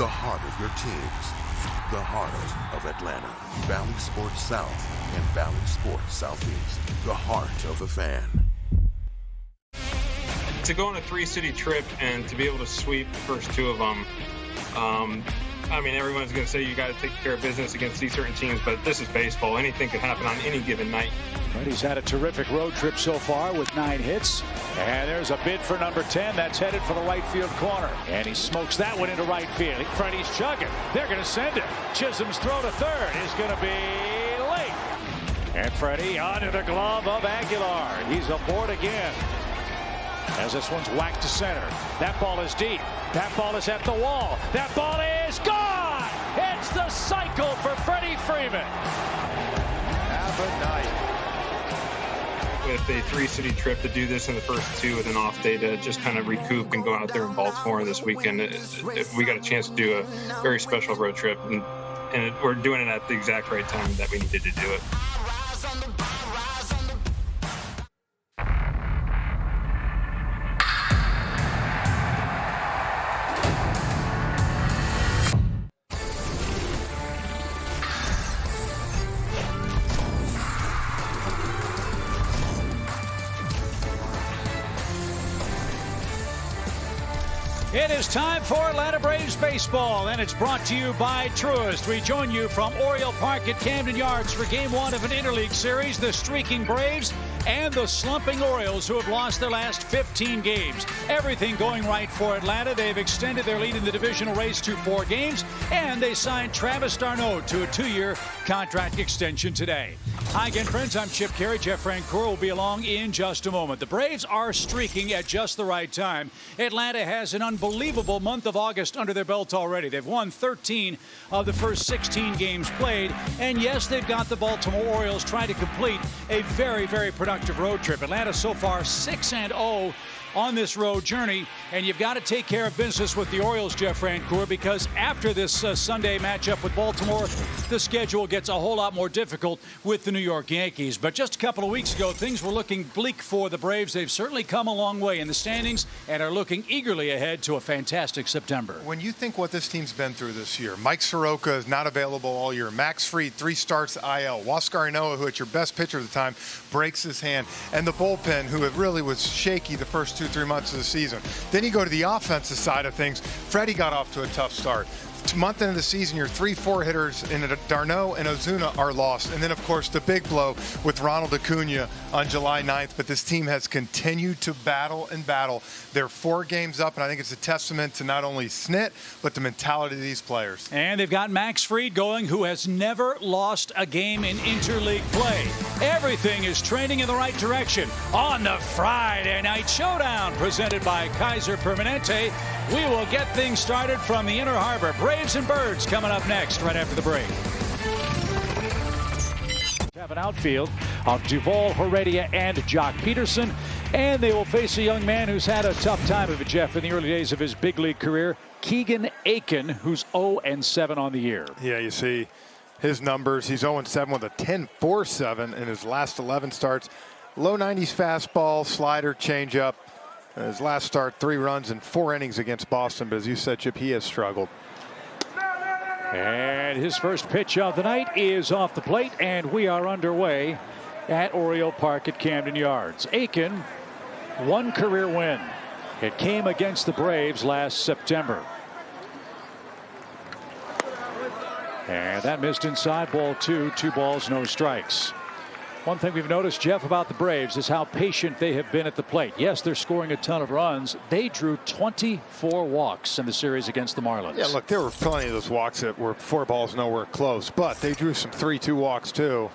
the heart of your teams, the heart of Atlanta. Bally Sports South and Bally Sports Southeast, the heart of the fan. To go on a 3-city trip and to be able to sweep the first 2 of them, I mean, everyone's going to say you got to take care of business against these certain teams, but this is baseball. Anything could happen on any given night. Freddie's had a terrific road trip so far with 9 hits. And there's a bid for number 10. That's headed for the right field corner. And he smokes that one into right field. Freddie's chugging. They're going to send it. Chisholm's throw to third is going to be late. And Freddie onto the glove of Aguilar. He's aboard again. As this one's whacked to center. That ball is deep. That ball is at the wall. That ball is gone. It's the cycle for Freddie Freeman. Have a night. With a 3-city trip, to do this in the first 2 with an off day to just kind of recoup and go out there in Baltimore this weekend, we got a chance to do a very special road trip, and we're doing it at the exact right time that we needed to do it. It is time for Atlanta Braves baseball, and it's brought to you by Truist. We join you from Oriole Park at Camden Yards for Game 1 of an interleague series. The streaking Braves and the slumping Orioles, who have lost their last 15 games. Everything going right for Atlanta. They've extended their lead in the divisional race to 4 games, and they signed Travis d'Arnaud to a 2-year contract extension today. Hi again, friends. I'm Chip Carey. Jeff Francoeur will be along in just a moment. The Braves are streaking at just the right time. Atlanta has an unbelievable month of August under their belt already. They've won 13 of the first 16 games played. And yes, they've got the Baltimore Orioles trying to complete a very, very productive road trip. Atlanta so far 6-0 on this road journey, and you've got to take care of business with the Orioles, Jeff Francoeur, because after this Sunday matchup with Baltimore, the schedule gets a whole lot more difficult with the New York Yankees. But just a couple of weeks ago, things were looking bleak for the Braves. They've certainly come a long way in the standings and are looking eagerly ahead to a fantastic September. When you think what this team's been through this year, Mike Soroka is not available all year. Max Fried, 3 starts IL. Huascar Ynoa, who at your best pitcher at the time, breaks his hand. And the bullpen, who really was shaky the first 2-3 months of the season. Then you go to the offensive side of things. Freddie got off to a tough start. Month into the season, your 3-4 hitters in d'Arnaud and Ozuna are lost. And then, of course, the big blow with Ronald Acuna on July 9th. But this team has continued to battle and battle. They're 4 games up, and I think it's a testament to not only Snit, but the mentality of these players. And they've got Max Fried going, who has never lost a game in interleague play. Everything is trending in the right direction on the Friday Night Showdown, presented by Kaiser Permanente. We will get things started from the Inner Harbor. Braves and Birds coming up next, right after the break. Have an outfield of Duvall, Heredia, and Jock Peterson. And they will face a young man who's had a tough time of it, Jeff, in the early days of his big league career, Keegan Aiken, who's 0-7 on the year. Yeah, you see his numbers. He's 0-7 with a 10.47 in his last 11 starts. Low 90s fastball, slider, changeup. His last start, 3 runs in 4 innings against Boston. But as you said, Chip, he has struggled. And his first pitch of the night is off the plate, and we are underway at Oriole Park at Camden Yards. Aiken, 1 career win. It came against the Braves last September. And that missed inside, ball 2, 2 balls, no strikes. One thing we've noticed, Jeff, about the Braves is how patient they have been at the plate. Yes, they're scoring a ton of runs. They drew 24 walks in the series against the Marlins. Yeah, look, there were plenty of those walks that were 4 balls nowhere close, but they drew some 3-2 walks too.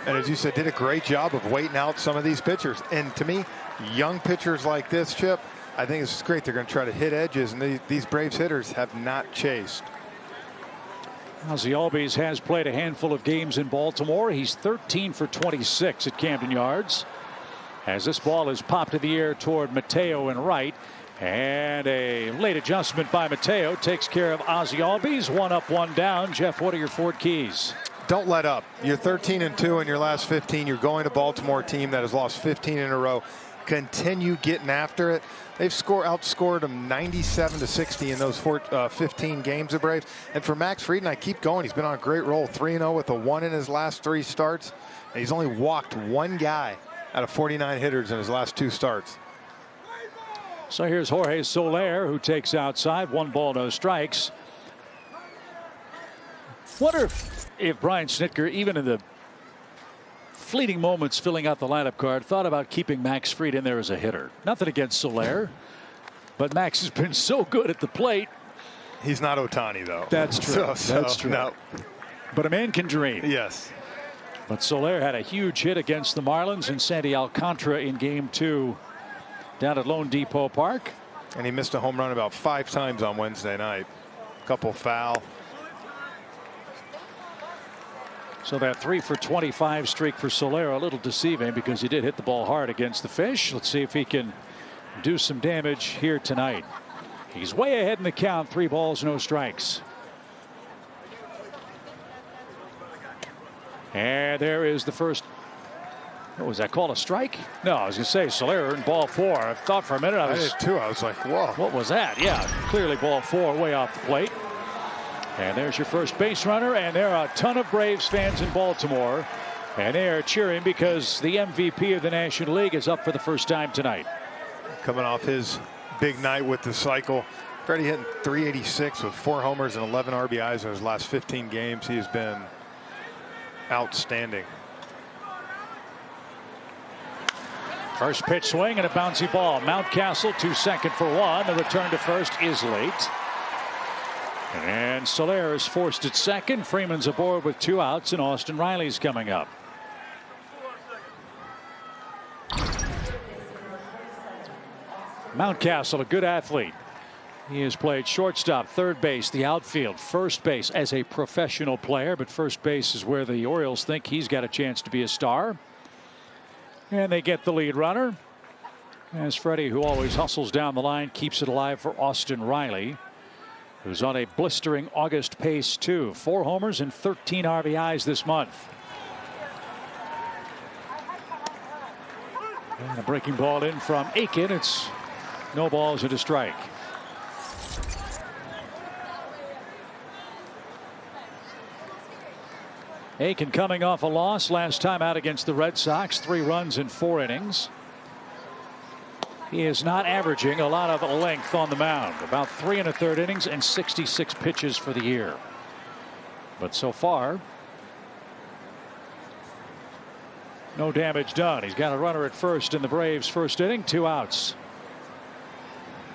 And as you said, did a great job of waiting out some of these pitchers. And to me, young pitchers like this, Chip, I think it's great. They're going to try to hit edges, and these Braves hitters have not chased. Ozzie Albies has played a handful of games in Baltimore. He's 13 for 26 at Camden Yards. As this ball is popped in the air toward Mateo in right. And a late adjustment by Mateo takes care of Ozzie Albies. 1 up, 1 down. Jeff, what are your 4 keys? Don't let up. You're 13-2 in your last 15. You're going to Baltimore, team that has lost 15 in a row. continue getting after it. They've outscored them 97-60 in those 15 games of Braves. And for Max Fried, I keep going. He's been on a great roll, 3-0 with a 1 in his last 3 starts. And he's only walked 1 guy out of 49 hitters in his last 2 starts. So here's Jorge Soler, who takes outside. 1 ball, no strikes. Wonder if Brian Snitker, even in the fleeting moments filling out the lineup card, thought about keeping Max Fried in there as a hitter. Nothing against Soler, but Max has been so good at the plate. He's not Ohtani, though. That's true. That's true. No. But a man can dream. Yes. But Soler had a huge hit against the Marlins and Sandy Alcantara in Game 2 down at Lone Depot Park. And he missed a home run about 5 times on Wednesday night. Couple foul. So that 3 for 25 streak for Soler, a little deceiving because he did hit the ball hard against the Fish. Let's see if he can do some damage here tonight. He's way ahead in the count. 3 balls, no strikes. And there is the first. What was that called, a strike? No, I was going to say Soler earned ball 4. I thought for a minute I did too. I was like, whoa. What was that? Yeah, clearly ball 4 way off the plate. And there's your first base runner, and there are a ton of Braves fans in Baltimore, and they are cheering because the MVP of the National League is up for the first time tonight. Coming off his big night with the cycle, Freddie hitting .386 with 4 homers and 11 RBIs in his last 15 games. He has been outstanding. First pitch swing and a bouncy ball. Mountcastle to second for 1. The return to first is late. And Soler is forced at second. Freeman's aboard with 2 outs, and Austin Riley's coming up. Mountcastle, a good athlete. He has played shortstop, third base, the outfield, first base as a professional player, but first base is where the Orioles think he's got a chance to be a star. And they get the lead runner as Freddie, who always hustles down the line, keeps it alive for Austin Riley, who's on a blistering August pace too. 4 homers and 13 RBIs this month. And a breaking ball in from Aiken. It's no balls and a strike. Aiken coming off a loss last time out against the Red Sox. 3 runs in 4 innings. He is not averaging a lot of length on the mound. About 3 1/3 innings and 66 pitches for the year. But so far, no damage done. He's got a runner at first in the Braves' first inning. 2 outs.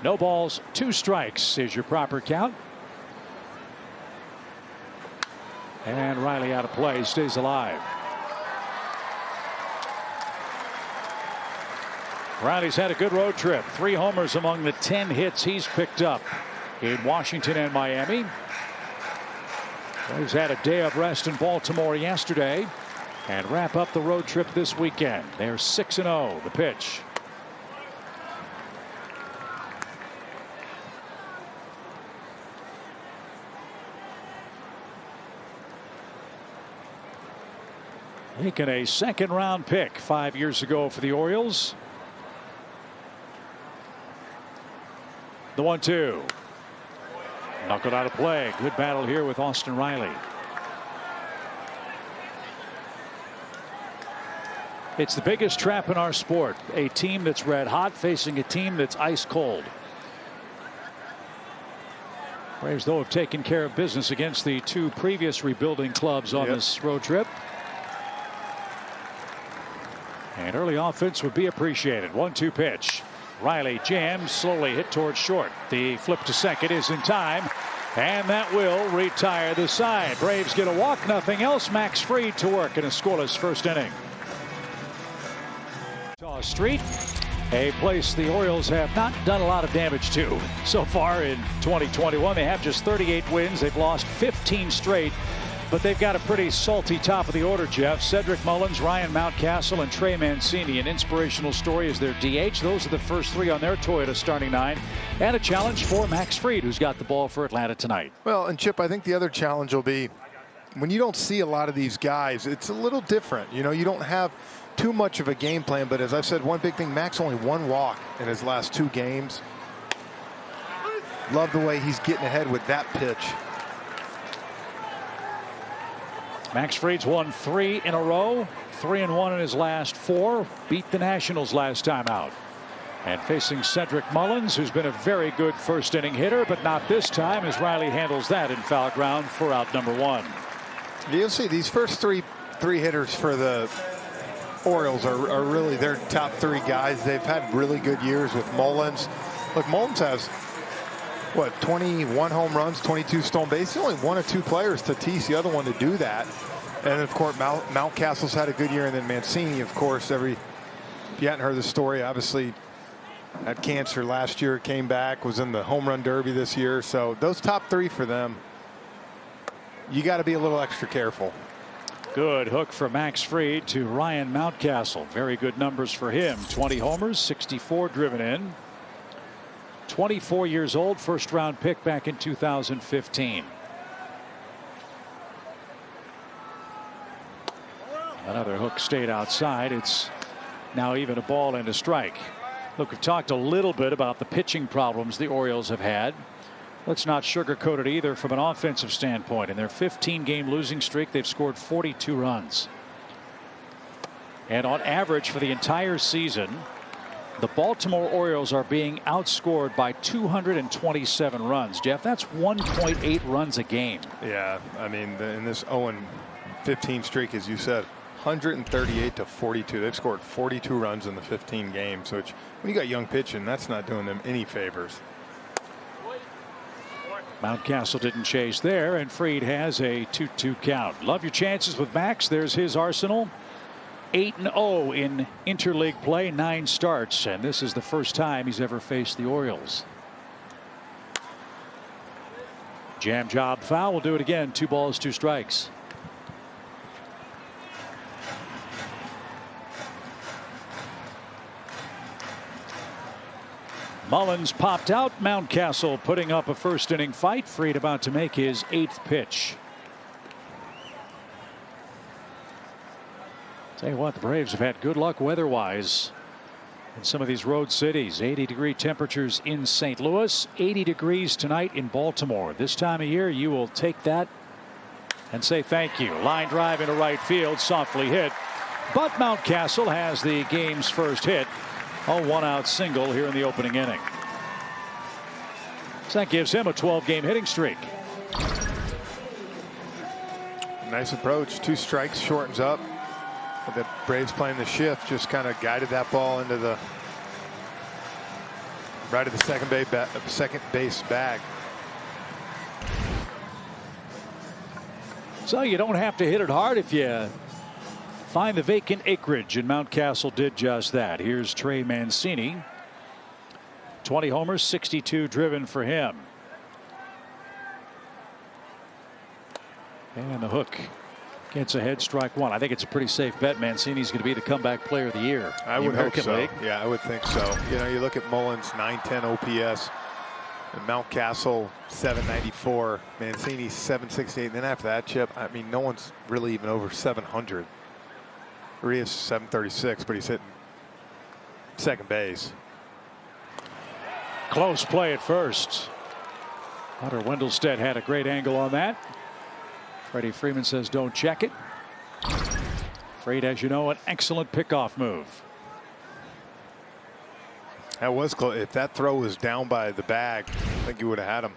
No balls, 2 strikes is your proper count. And Riley out of play, stays alive. Riley's had a good road trip. 3 homers among the 10 hits he's picked up in Washington and Miami. He's had a day of rest in Baltimore yesterday and wrap up the road trip this weekend. They're 6-0. The pitch. Making a second-round pick 5 years ago for the Orioles. The 1-2. Knuckled out of play. Good battle here with Austin Riley. It's the biggest trap in our sport. A team that's red hot facing a team that's ice cold. Braves, though, have taken care of business against the 2 previous rebuilding clubs on this road trip. And early offense would be appreciated. 1-2 pitch. Riley jams, slowly hit towards short. The flip to second is in time, and that will retire the side. Braves get a walk, nothing else. Max Fried to work in a scoreless first inning. Shaw Street, a place the Orioles have not done a lot of damage to so far in 2021. They have just 38 wins. They've lost 15 straight. But they've got a pretty salty top of the order, Jeff. Cedric Mullins, Ryan Mountcastle, and Trey Mancini. An inspirational story is their DH. Those are the first 3 on their Toyota starting 9. And a challenge for Max Fried, who's got the ball for Atlanta tonight. Well, and Chip, I think the other challenge will be when you don't see a lot of these guys, it's a little different. You know, you don't have too much of a game plan, but as I've said, one big thing, Max only one walk in his last 2 games. Love the way he's getting ahead with that pitch. Max Fried's won 3 in a row, 3-1 in his last 4. Beat the Nationals last time out. And facing Cedric Mullins, who's been a very good first inning hitter, but not this time as Riley handles that in foul ground for out number 1. You'll see these first three hitters for the Orioles are really their top 3 guys. They've had really good years with Mullins. Look, Mullins has, what, 21 home runs, 22 stolen bases. Only 1 or 2 players, Tatis, the other one, to do that. And of course, Mountcastle's had a good year, and then Mancini, of course. If you hadn't heard the story, obviously had cancer last year, came back, was in the home run derby this year. So those top 3 for them, you got to be a little extra careful. Good hook for Max Fried to Ryan Mountcastle. Very good numbers for him. 20 homers, 64 driven in. 24 years old, first round pick back in 2015. Another hook stayed outside. It's now even a ball and a strike. Look, we've talked a little bit about the pitching problems the Orioles have had. Let's not sugarcoat it either from an offensive standpoint. In their 15-game losing streak, they've scored 42 runs. And on average for the entire season, the Baltimore Orioles are being outscored by 227 runs. Jeff, that's 1.8 runs a game. Yeah, I mean, in this 0-15 streak, as you said, 138 to 42. They've scored 42 runs in the 15 games, which when you got young pitching, that's not doing them any favors. Mountcastle didn't chase there, and Fried has a 2-2 count. Love your chances with Max. There's his arsenal. 8-0 in interleague play, 9 starts, and this is the first time he's ever faced the Orioles. Jam job foul. We'll do it again. 2 balls, 2 strikes. Mullins popped out. Mountcastle putting up a first inning fight. Fried about to make his 8th pitch. Tell you what, the Braves have had good luck weather-wise in some of these road cities. 80-degree temperatures in St. Louis, 80 degrees tonight in Baltimore. This time of year, you will take that and say thank you. Line drive into right field, softly hit. But Mountcastle has the game's first hit. A 1-out single here in the opening inning. So that gives him a 12-game hitting streak. Nice approach. 2 strikes, shortens up. But the Braves playing the shift just kind of guided that ball into the right of the second base bag. So you don't have to hit it hard if you find the vacant acreage, and Mountcastle did just that. Here's Trey Mancini. 20 homers, 62 driven for him. And the hook gets ahead, strike 1. I think it's a pretty safe bet. Mancini's going to be the comeback player of the year. I would hope so. League. Yeah, I would think so. You know, you look at Mullins, 910 OPS. And Mountcastle, 794. Mancini, 768. Then after that, Chip, I mean, no one's really even over 700. Urias 736, but he's hitting second base. Close play at first. Hunter Wendelstedt had a great angle on that. Freddie Freeman says don't check it. Fried, as you know, an excellent pickoff move. That was close. If that throw was down by the bag, I think you would have had him.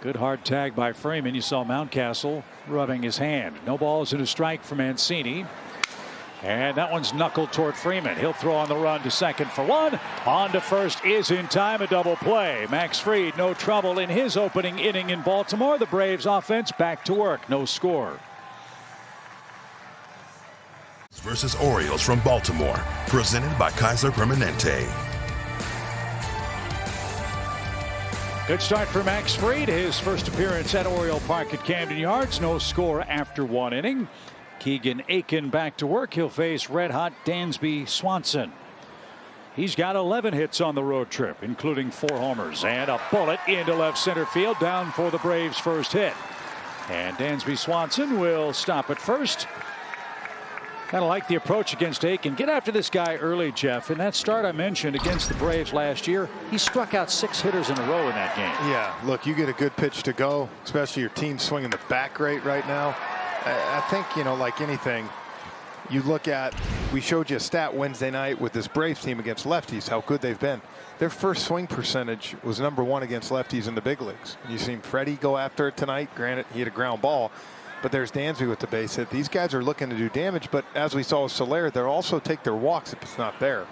Good hard tag by Freeman. You saw Mountcastle rubbing his hand. No balls and a strike for Mancini. And that one's knuckled toward Freeman. He'll throw on the run to second for 1. On to first is in time. A double play. Max Fried, no trouble in his opening inning in Baltimore. The Braves offense back to work. No score. Versus Orioles from Baltimore. Presented by Kaiser Permanente. Good start for Max Fried. His first appearance at Oriole Park at Camden Yards. No score after 1 inning. Keegan Aiken back to work. He'll face red-hot Dansby Swanson. He's got 11 hits on the road trip, including 4 homers. And a bullet into left center field, down for the Braves' first hit. And Dansby Swanson will stop at first. Kind of like the approach against Aiken. Get after this guy early, Jeff. In that start I mentioned against the Braves last year, he struck out 6 hitters in a row in that game. Yeah, look, you get a good pitch to go, especially your team swinging the bat great right now. I think, you know, like anything, you look at, we showed you a stat Wednesday night with this Braves team against lefties, how good they've been. Their first swing percentage was #1 against lefties in the big leagues. And you seen Freddie go after it tonight. Granted, he had a ground ball. But there's Dansby with the base hit. These guys are looking to do damage, but as we saw with Soler, they'll also take their walks if it's not there.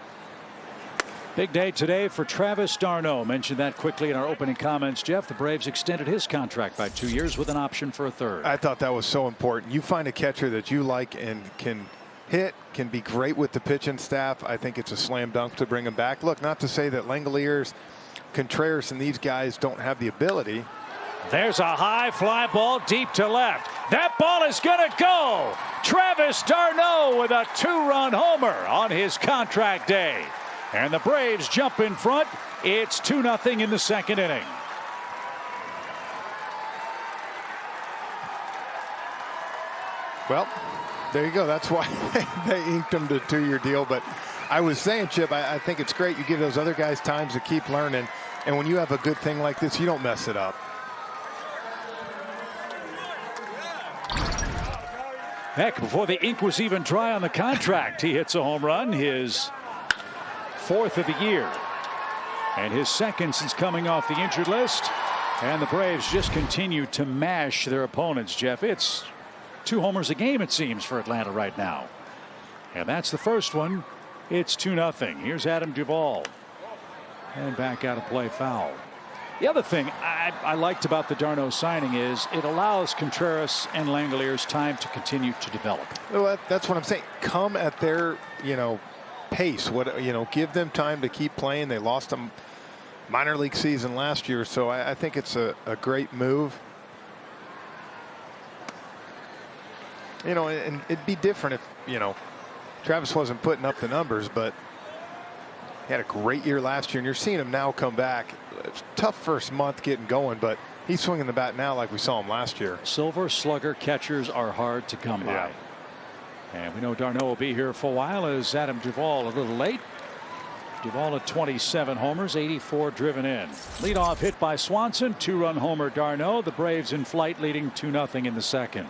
Big day today for Travis d'Arnaud. Mentioned that quickly in our opening comments, Jeff. The Braves extended his contract by 2 years with an option for a third. I thought that was so important. You find a catcher that you like and can hit, can be great with the pitching staff. I think it's a slam dunk to bring him back. Look, not to say that Langeliers, Contreras, and these guys don't have the ability. There's a high fly ball deep to left. That ball is going to go. Travis d'Arnaud with a 2-run homer on his contract day. And the Braves jump in front. It's 2-0 in the second inning. Well, there you go. That's why they inked him to a 2-year deal. But I was saying, Chip, I think it's great. You give those other guys times to keep learning. And when you have a good thing like this, you don't mess it up. Heck, before the ink was even dry on the contract, he hits a home run, his 4th of the year. And his 2nd since coming off the injured list. And the Braves just continue to mash their opponents, Jeff. It's 2 homers a game, it seems, for Atlanta right now. And that's the first one. It's 2-0. Here's Adam Duvall. And back out of play, foul. The other thing I liked about the d'Arnaud signing is it allows Contreras and Langeliers time to continue to develop. Well, that's what I'm saying. Come at their, pace. Give them time to keep playing. They lost a minor league season last year, so I think it's a great move. And it'd be different if, Travis wasn't putting up the numbers, but he had a great year last year, and you're seeing him now come back. It's tough first month getting going, but he's swinging the bat now like we saw him last year. Silver slugger catchers are hard to come by. And we know d'Arnaud will be here for a while as Adam Duvall a little late. Duvall at 27 homers, 84 driven in. Leadoff hit by Swanson, 2-run homer d'Arnaud. The Braves in flight leading 2-0 in the second.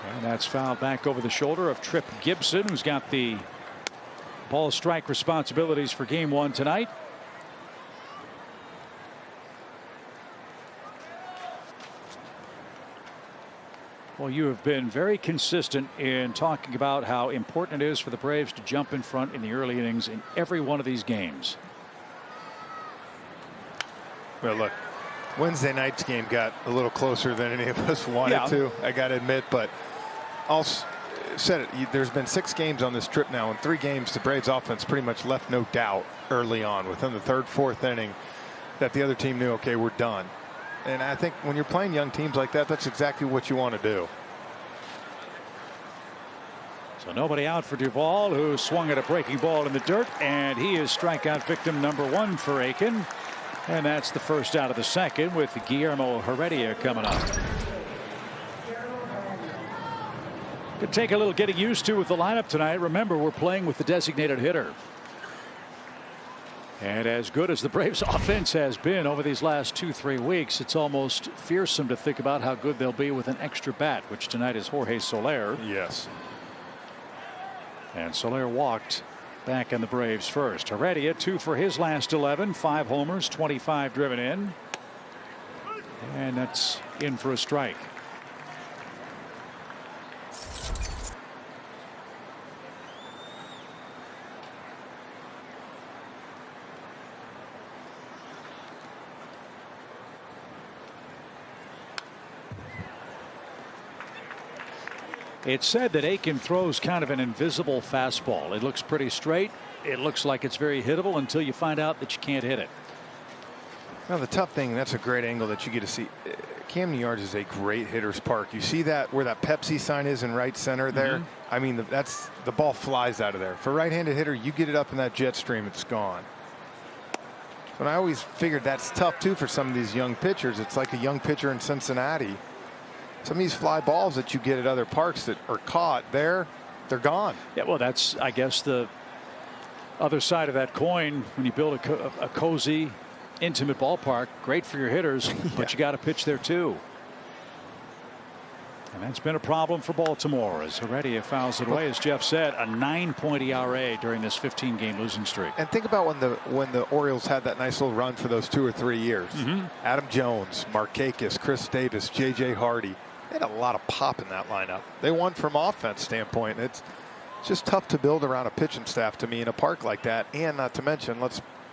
And that's fouled back over the shoulder of Tripp Gibson, who's got the ball strike responsibilities for game 1 tonight. Well, you have been very consistent in talking about how important it is for the Braves to jump in front in the early innings in every one of these games. Well, look, Wednesday night's game got a little closer than any of us wanted to, I got to admit, but I'll said it. There's been 6 games on this trip now. In 3 games, the Braves offense pretty much left no doubt early on within the 3rd, 4th inning that the other team knew, okay, we're done. And I think when you're playing young teams like that, that's exactly what you want to do. So nobody out for Duvall, who swung at a breaking ball in the dirt, and he is strikeout victim number 1 for Aiken. And that's the first out of the second with Guillermo Heredia coming up. Could take a little getting used to with the lineup tonight. Remember, we're playing with the designated hitter. And as good as the Braves offense has been over these last 2-3 weeks, it's almost fearsome to think about how good they'll be with an extra bat, which tonight is Jorge Soler. Yes. And Soler walked back in the Braves first. Heredia 2 for his last 11, 5 homers, 25 driven in. And that's in for a strike. It's said that Aiken throws kind of an invisible fastball. It looks pretty straight. It looks like it's very hittable until you find out that you can't hit it. Now the tough thing, that's a great angle that you get to see. Camden Yards is a great hitter's park. You see that where that Pepsi sign is in right center there? I mean, that's the ball flies out of there. For a right-handed hitter, you get it up in that jet stream, it's gone. And I always figured that's tough too for some of these young pitchers. It's like a young pitcher in Cincinnati. Some of these fly balls that you get at other parks that are caught there, they're gone. Yeah, well, that's, I guess, the other side of that coin. When you build a cozy, intimate ballpark, great for your hitters, but you got to pitch there too. And that's been a problem for Baltimore as Heredia fouls it away. As Jeff said, a 9-point ERA during this 15-game losing streak. And think about when the Orioles had that nice little run for those 2 or 3 years. Adam Jones, Markakis, Chris Davis, J.J. Hardy. They had a lot of pop in that lineup. They won from offense standpoint. It's just tough to build around a pitching staff to me in a park like that. And not to mention,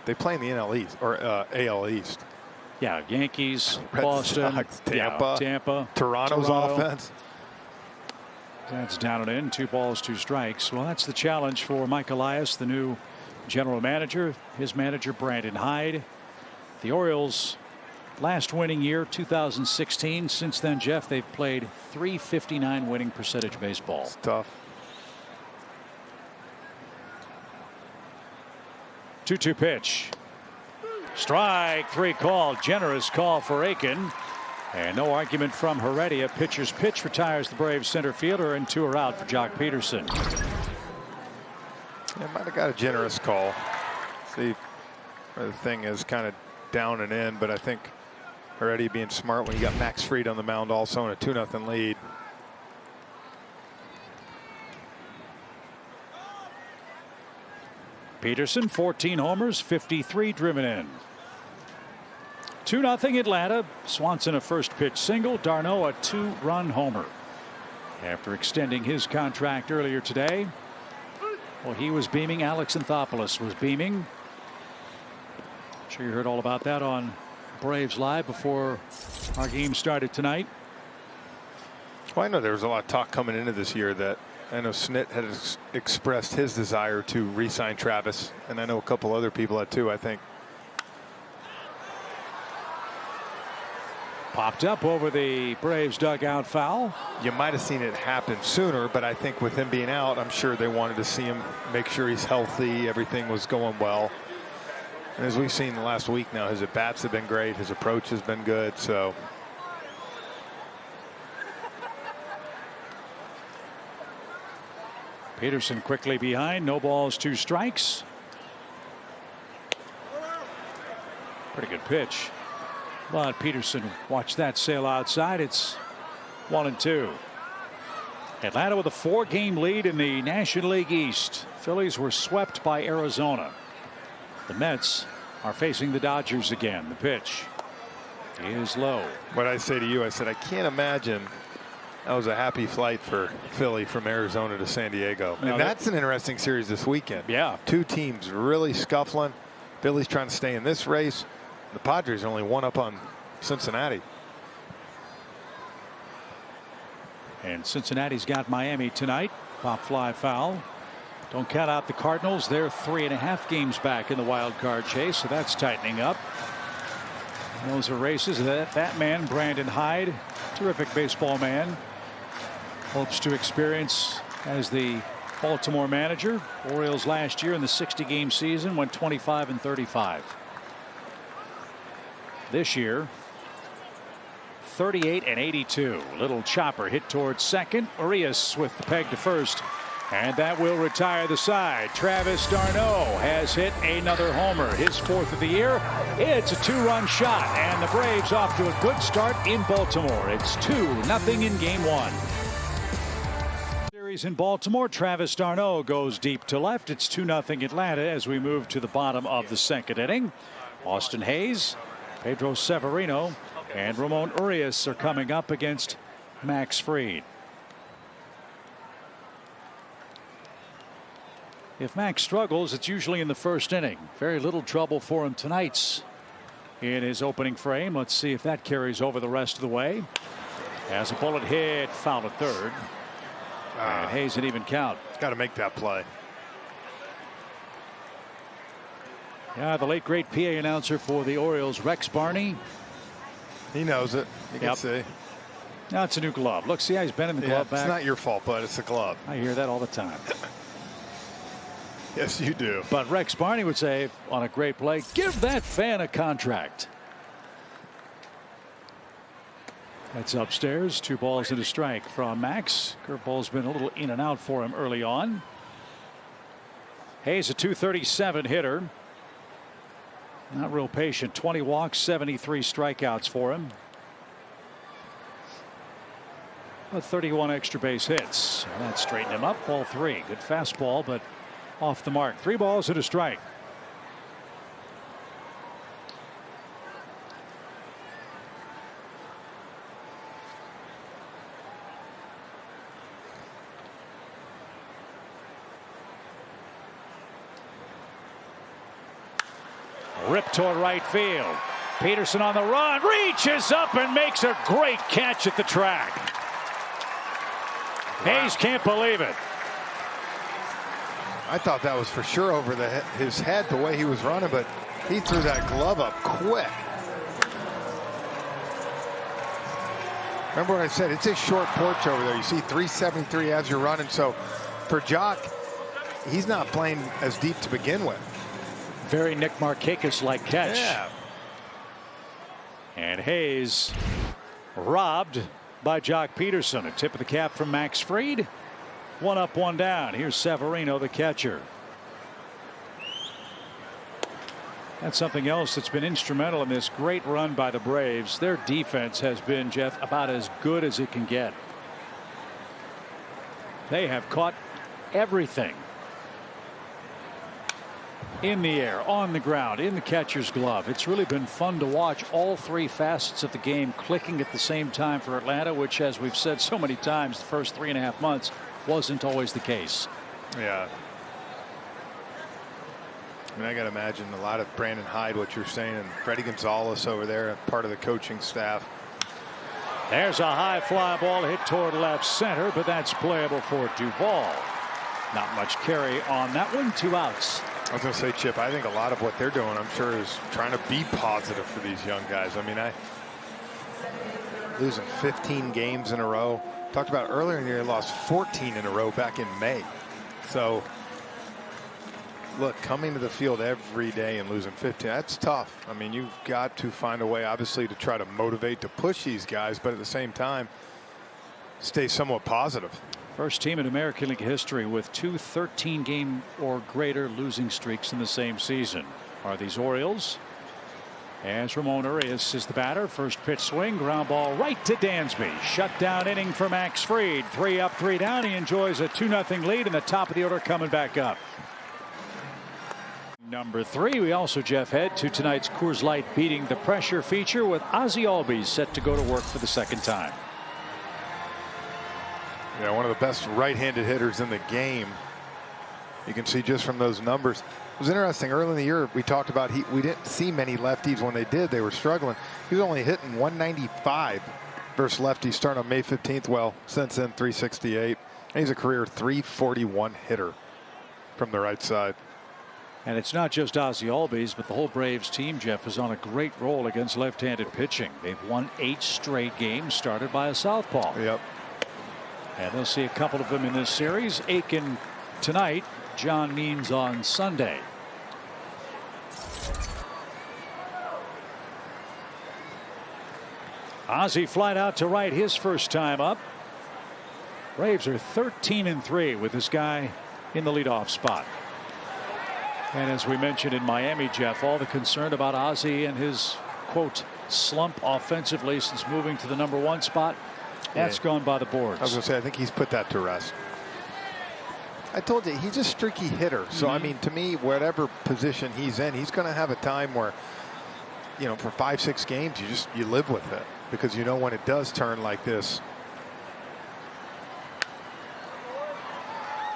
they play in the NL East or AL East. Yeah, Yankees, Red Boston, Sox, Tampa, Tampa, Toronto's offense. That's down and in. 2 balls, 2 strikes. Well, that's the challenge for Mike Elias, the new general manager. His manager, Brandon Hyde. The Orioles' last winning year, 2016. Since then, Jeff, they've played .359 winning percentage baseball. It's tough. 2-2 pitch. Strike 3 call. Generous call for Aiken. And no argument from Heredia. Pitcher's pitch retires the Braves center fielder, and 2 are out for Jock Peterson. Yeah, might have got a generous call. See where the thing is kind of down and in, but I think Heredia being smart when you got Max Fried on the mound also in a 2-0 lead. Peterson, 14 homers, 53 driven in. 2-0 Atlanta. Swanson a first pitch single. Darno a 2-run homer. After extending his contract earlier today. Well, he was beaming. Alex Anthopoulos was beaming. I'm sure you heard all about that on Braves Live before our game started tonight. Well, I know there was a lot of talk coming into this year that I know Snit had expressed his desire to re-sign Travis, and I know a couple other people had too, I think. Popped up over the Braves dugout foul. You might have seen it happen sooner, but I think with him being out, I'm sure they wanted to see him, make sure he's healthy, everything was going well. And as we've seen the last week now, his at-bats have been great, his approach has been good, so. Peterson quickly behind. No balls, 2 strikes. Pretty good pitch. But Peterson, watch that sail outside. It's 1-2. Atlanta with a 4-game lead in the National League East. Phillies were swept by Arizona. The Mets are facing the Dodgers again. The pitch is low. What I say to you, I said, I can't imagine that was a happy flight for Philly from Arizona to San Diego. And that's an interesting series this weekend. Yeah. 2 teams really scuffling. Philly's trying to stay in this race. The Padres are only 1 up on Cincinnati. And Cincinnati's got Miami tonight. Pop fly foul. Don't count out the Cardinals. They're 3.5 games back in the wild card chase, so that's tightening up. And those are races that man, Brandon Hyde, terrific baseball man, hopes to experience as the Baltimore manager. Orioles last year in the 60-game season went 25-35. This year 38-82. Little chopper hit towards second. Urias with the peg to first, and that will retire the side. Travis d'Arnaud has hit another homer, his 4th of the year. It's a 2-run shot, and the Braves off to a good start in Baltimore. It's 2-0 in game 1. Series in Baltimore. Travis d'Arnaud goes deep to left. It's 2-0 Atlanta as we move to the bottom of the 2nd inning. Austin Hayes, Pedro Severino, and Ramon Urias are coming up against Max Fried. If Max struggles, it's usually in the 1st inning. Very little trouble for him tonight in his opening frame. Let's see if that carries over the rest of the way. As a bullet hit, foul to 3rd. And Hayes an even count. Got to make that play. Yeah, the late great PA announcer for the Orioles, Rex Barney. He knows it. You can see. Now it's a new glove. Look, see how he's bending the glove back? It's not your fault, but it's the glove. I hear that all the time. Yes, you do. But Rex Barney would say on a great play, give that fan a contract. That's upstairs. 2 balls and a strike from Max. Curveball's been a little in and out for him early on. Hayes, a .237 hitter. Not real patient. 20 walks, 73 strikeouts for him. But 31 extra base hits. And that straightened him up. Ball 3. Good fastball, but off the mark. 3 balls and a strike. Rip toward right field. Peterson on the run, reaches up and makes a great catch at the track. Wow. Hayes can't believe it. I thought that was for sure over his head the way he was running, but he threw that glove up quick. Remember what I said? It's a short porch over there. You see 373 as you're running. So for Jock, he's not playing as deep to begin with. Very Nick Markakis-like catch. Yeah. And Hayes robbed by Jock Peterson. A tip of the cap from Max Fried. 1 up, 1 down. Here's Severino, the catcher. That's something else that's been instrumental in this great run by the Braves. Their defense has been, Jeff, about as good as it can get. They have caught everything. In the air, on the ground, in the catcher's glove. It's really been fun to watch all 3 facets of the game clicking at the same time for Atlanta, which, as we've said so many times, the first 3.5 months wasn't always the case. Yeah. I mean, I got to imagine a lot of Brandon Hyde, what you're saying, and Freddie Gonzalez over there, part of the coaching staff. There's a high fly ball hit toward left center, but that's playable for Duvall. Not much carry on that one. 2 outs. I was going to say, Chip, I think a lot of what they're doing, I'm sure, is trying to be positive for these young guys. I mean, losing 15 games in a row. Talked about earlier in the year, lost 14 in a row back in May. So, look, coming to the field every day and losing 15, that's tough. I mean, you've got to find a way, obviously, to try to motivate, to push these guys, but at the same time, stay somewhat positive. First team in American League history with 2 13-game or greater losing streaks in the same season are these Orioles. As Ramon Urias is the batter. First pitch swing, ground ball right to Dansby. Shutdown inning for Max Fried. 3 up, 3 down. He enjoys a 2-0 lead in the top of the order coming back up. Number 3. We also, Jeff, head to tonight's Coors Light Beating the Pressure feature with Ozzie Albies set to go to work for the 2nd time. Yeah, one of the best right-handed hitters in the game. You can see just from those numbers. It was interesting. Early in the year, we talked about we didn't see many lefties. When they did, they were struggling. He was only hitting 195 versus lefties starting on May 15th. Well, since then, 368. And he's a career 341 hitter from the right side. And it's not just Ozzie Albies, but the whole Braves team, Jeff, is on a great roll against left-handed pitching. They've won 8 straight games started by a southpaw. Yep. And they'll see a couple of them in this series. Aiken tonight, John Means on Sunday. Ozzie flied out to right his first time up. Braves are 13-3 with this guy in the leadoff spot. And as we mentioned in Miami, Jeff, all the concern about Ozzie and his, quote, slump offensively since moving to the number 1 spot, that's gone by the boards. I was going to say, I think he's put that to rest. I told you, he's a streaky hitter. So, I mean, to me, whatever position he's in, he's going to have a time where, you know, for 5-6 games, you live with it. Because you know when it does turn like this.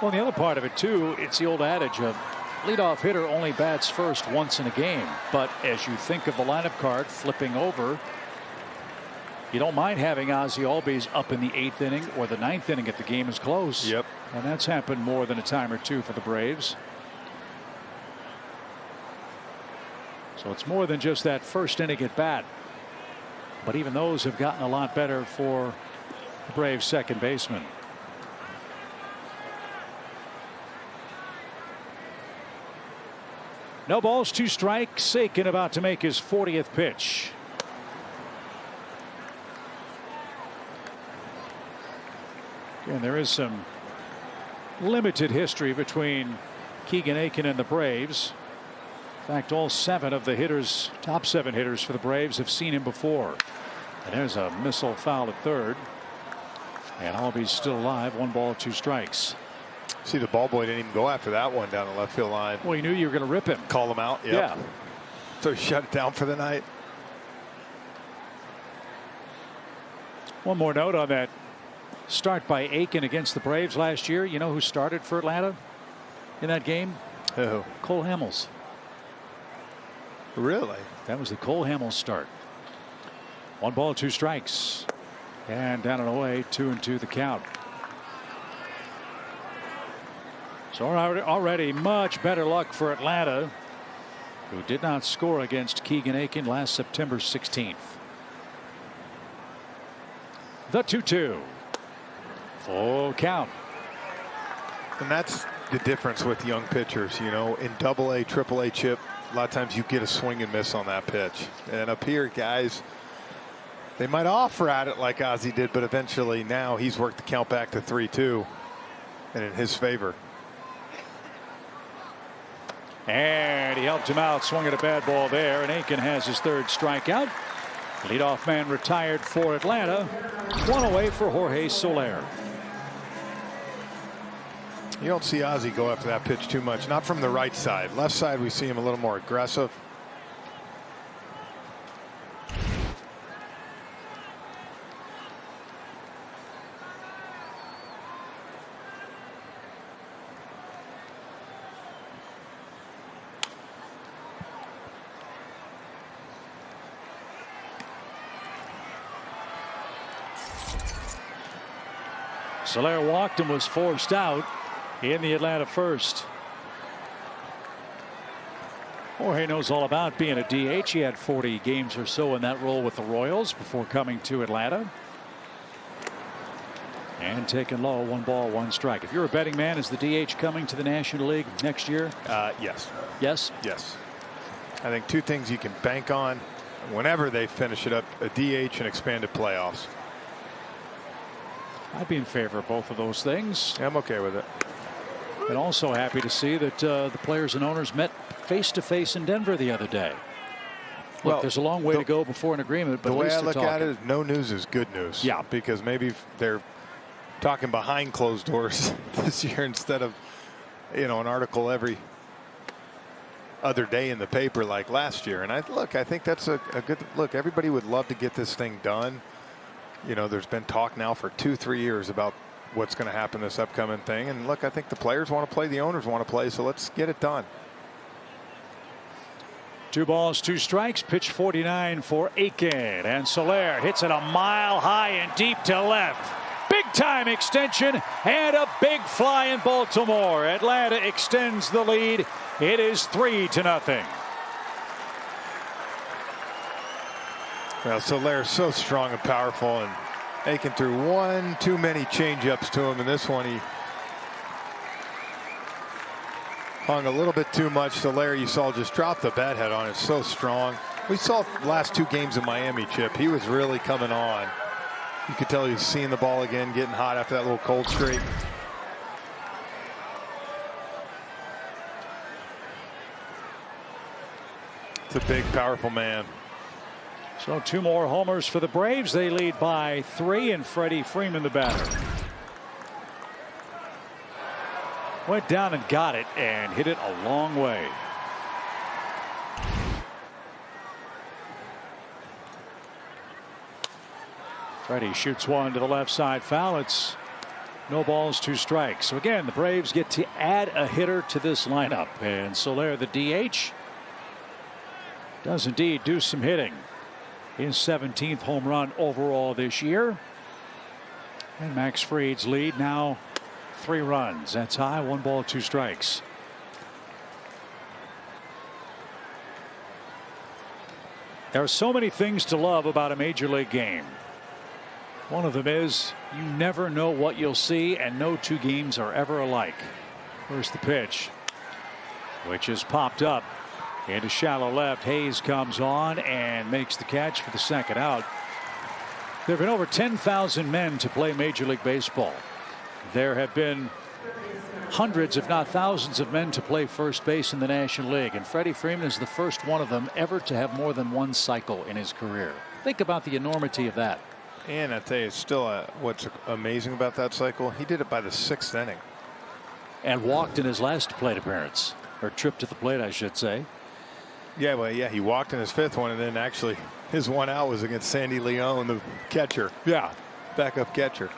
Well, the other part of it, too, it's the old adage of leadoff hitter only bats first once in a game. But as you think of the lineup card flipping over, you don't mind having Ozzie Albies up in the 8th inning or the 9th inning if the game is close. Yep. And that's happened more than a time or two for the Braves. So it's more than just that first inning at bat. But even those have gotten a lot better for the Braves second baseman. No balls, 2 strikes. Aiken about to make his 40th pitch. And there is some limited history between Keegan Aiken and the Braves. In fact, all 7 of the hitters, top 7 hitters for the Braves, have seen him before. And there's a missile foul at third. And Albies still alive. 1 ball, 2 strikes. See, the ball boy didn't even go after that one down the left field line. Well, he knew you were going to rip him. Call him out. Yep. Yeah. So he shut it down for the night. One more note on that start by Aiken against the Braves last year. You know who started for Atlanta in that game? Who? Cole Hamels. Really? That was the Cole Hamels start. 1 ball, 2 strikes. And down and away, 2-2 the count. So already much better luck for Atlanta, who did not score against Keegan Aiken last September 16th. The 2-2. Full count. And that's the difference with young pitchers. You know, in AA, AAA chip, a lot of times you get a swing and miss on that pitch. And up here, guys, they might offer at it like Ozzie did, but eventually now he's worked the count back to 3-2 and in his favor. And he helped him out, swung at a bad ball there, and Aiken has his 3rd strikeout. Leadoff man retired for Atlanta. 1 away for Jorge Soler. You don't see Ozzie go after that pitch too much, not from the right side. Left side, we see him a little more aggressive. Soler walked and was forced out in the Atlanta first. Jorge knows all about being a DH. He had 40 games or so in that role with the Royals before coming to Atlanta. And taken low, 1 ball, 1 strike. If you're a betting man, is the DH coming to the National League next year? Yes. Yes? Yes. I think 2 things you can bank on whenever they finish it up: a DH and expanded playoffs. I'd be in favor of both of those things. Yeah, I'm okay with it. And also happy to see that the players and owners met face to face in Denver the other day. Look, Well, there's a long way to go before an agreement, but the at way least I look talking. at it is no news is good news. Yeah. Because maybe they're talking behind closed doors this year instead of, you know, an article every other day in the paper like last year. And I think that's a good look. Everybody would love to get this thing done. You know, there's been talk now for 2-3 years about what's going to happen this upcoming thing. And look, I think the players want to play, the owners want to play, so let's get it done. 2 balls, 2 strikes. Pitch 49 for Aiken, and Soler hits it a mile high and deep to left. Big time extension and a big fly in Baltimore. Atlanta extends the lead. It is 3-0. Well, Soler's so strong and powerful, and Aiken threw 1 too many changeups to him. In this one, he hung a little bit too much. Soler, you saw, just drop the bat head on it. So strong. We saw the last 2 games in Miami, Chip. He was really coming on. You could tell he was seeing the ball again, getting hot after that little cold streak. It's a big, powerful man. So 2 more homers for the Braves. They lead by 3, and Freddie Freeman the batter. Went down and got it and hit it a long way. Freddie shoots one to the left side foul. It's no balls, 2 strikes. So again, the Braves get to add a hitter to this lineup, and Soler, the DH, does indeed do some hitting. His 17th home run overall this year. And Max Fried's lead now 3 runs. That's high. 1 ball, 2 strikes. There are so many things to love about a major league game. One of them is you never know what you'll see, and no 2 games are ever alike. Here's the pitch, which is popped up Into shallow left. Hayes comes on and makes the catch for the second out. There have been over 10,000 men to play Major League Baseball. There have been hundreds, if not thousands, of men to play first base in the National League. And Freddie Freeman is the first one of them ever to have more than one cycle in his career. Think about the enormity of that. And I tell you, it's still what's amazing about that cycle. He did it by the 6th inning. And walked in his last plate appearance, or trip to the plate, I should say. Yeah, well, yeah, he walked in his 5th one, and then actually his one out was against Sandy Leon, the catcher. Yeah. Backup catcher.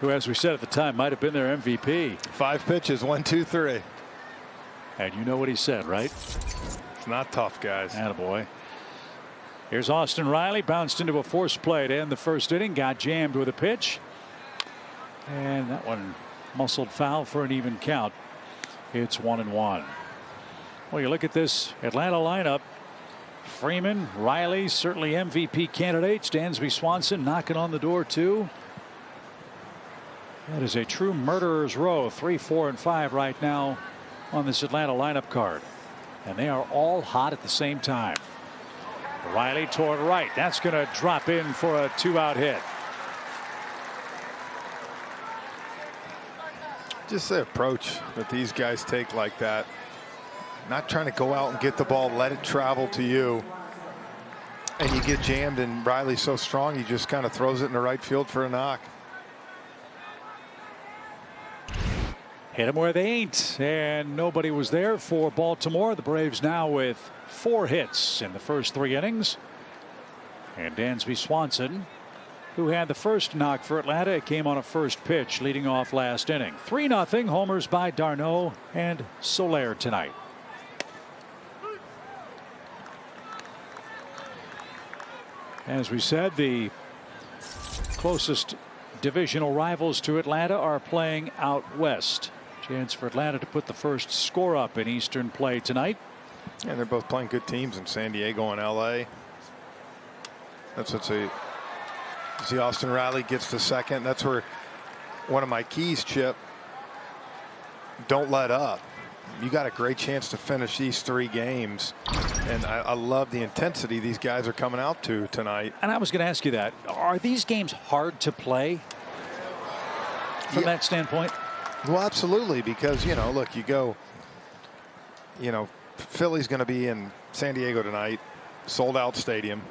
Who, as we said at the time, might have been their MVP. 5 pitches, 1, 2, 3. And you know what he said, right? It's not tough, guys. Attaboy. Here's Austin Riley, bounced into a forced play to end the first inning, got jammed with a pitch. And that one muscled foul for an even count. It's 1-1. Well, you look at this Atlanta lineup. Freeman, Riley, certainly MVP candidates. Dansby Swanson knocking on the door, too. That is a true murderer's row. 3, 4, and 5 right now on this Atlanta lineup card. And they are all hot at the same time. Riley toward right. That's going to drop in for a 2-out hit. Just the approach that these guys take like that. Not trying to go out and get the ball, let it travel to you. And you get jammed, and Riley's so strong, he just kind of throws it in the right field for a knock. Hit them where they ain't, and nobody was there for Baltimore. The Braves now with 4 hits in the first 3 innings. And Dansby Swanson, who had the first knock for Atlanta, it came on a first pitch leading off last inning. 3-0 homers by d'Arnaud and Soler tonight. As we said, the closest divisional rivals to Atlanta are playing out west. Chance for Atlanta to put the first score up in Eastern play tonight. And they're both playing good teams in San Diego and LA. That's what's a. See, Austin Riley gets the second. That's where one of my keys, Chip. Don't let up. You got a great chance to finish these 3 games. And I love the intensity these guys are coming out to tonight. And I was going to ask you that. Are these games hard to play from that standpoint? Well, absolutely, because, you know, look, you go, you know, Philly's going to be in San Diego tonight, sold out stadium.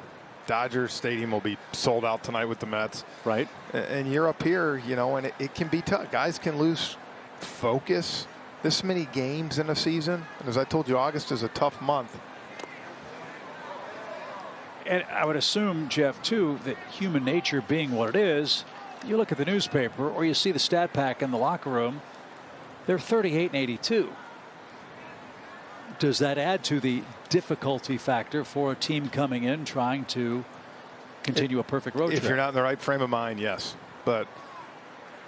Dodgers Stadium will be sold out tonight with the Mets. Right. And you're up here, you know, and it can be tough. Guys can lose focus. This many games in a season. And as I told you, August is a tough month. And I would assume, Jeff, too, that human nature being what it is, you look at the newspaper or you see the stat pack in the locker room, they're 38-82. Does that add to the difficulty factor for a team coming in trying to continue a perfect road trip? If you're not in the right frame of mind, yes. But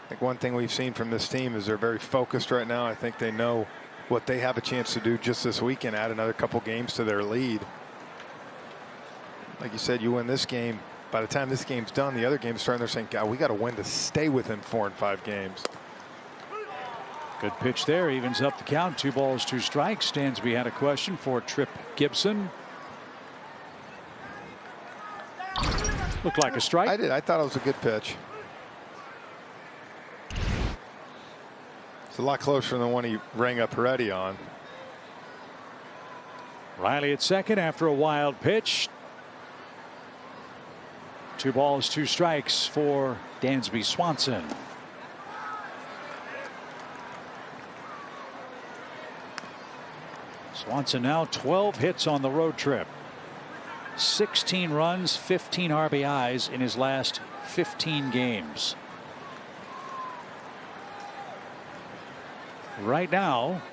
I think one thing we've seen from this team is they're very focused right now. I think they know what they have a chance to do just this weekend, add another couple games to their lead. Like you said, you win this game. By the time this game's done, the other game's starting. They're saying, God, we got to win to stay within 4 and 5 games. Good pitch there. Evens up the count. 2 balls, 2 strikes. Dansby had a question for Trip Gibson. Looked like a strike. I did. I thought it was a good pitch. It's a lot closer than the one he rang up Peretti on. Riley at second after a wild pitch. 2 balls, 2 strikes for Dansby Swanson. Swanson now 12 hits on the road trip. 16 runs, 15 RBIs in his last 15 games. Right now,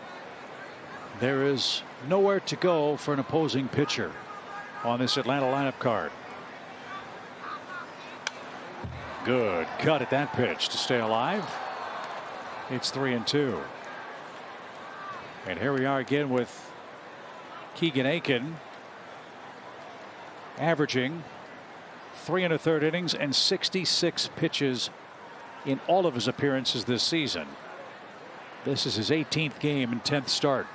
there is nowhere to go for an opposing pitcher on this Atlanta lineup card. Good cut at that pitch to stay alive. It's 3-2. And here we are again with Keegan Aiken averaging 3 1/3 innings and 66 pitches in all of his appearances this season. This is his 18th game and 10th start.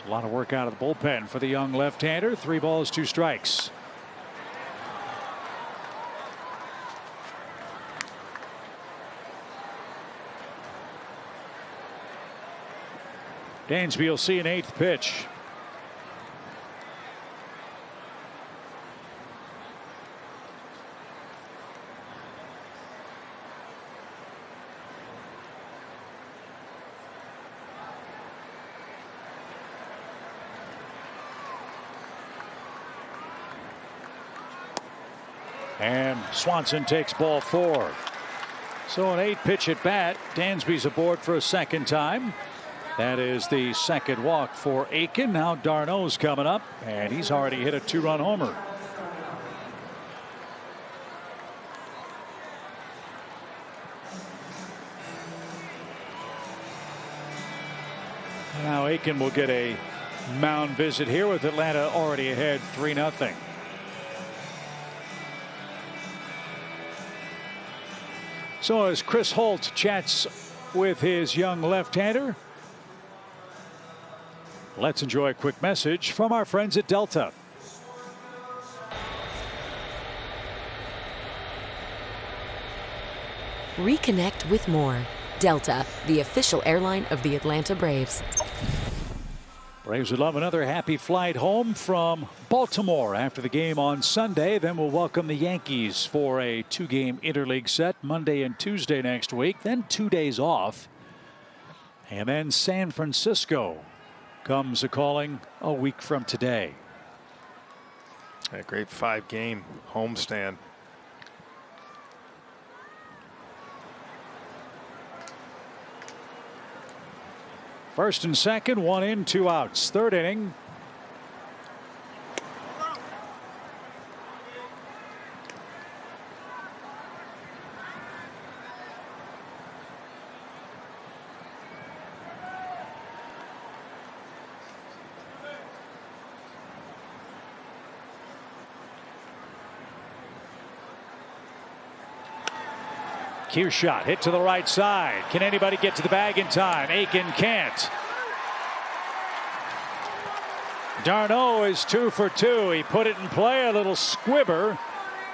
So A lot of work out of the bullpen for the young left-hander. 3 balls, 2 strikes. Dansby will see an 8th pitch. And Swanson takes ball 4. So an 8-pitch at bat. Dansby's aboard for a second time. That is the second walk for Aiken. Now d'Arnaud's coming up, and he's already hit a 2-run homer. Now Aiken will get a mound visit here with Atlanta already ahead 3-0. So as Chris Holt chats with his young left-hander, let's enjoy a quick message from our friends at Delta. Reconnect with more. Delta, the official airline of the Atlanta Braves. Braves would love another happy flight home from Baltimore after the game on Sunday. Then we'll welcome the Yankees for a 2-game interleague set Monday and Tuesday next week. Then 2 days off. And then San Francisco comes a calling a week from today. A great 5-game homestand. First and second, 1 in, 2 outs. 3rd inning. Cue shot hit to the right side. Can anybody get to the bag in time? Aiken can't. d'Arnaud is 2 for 2. He put it in play, a little squibber.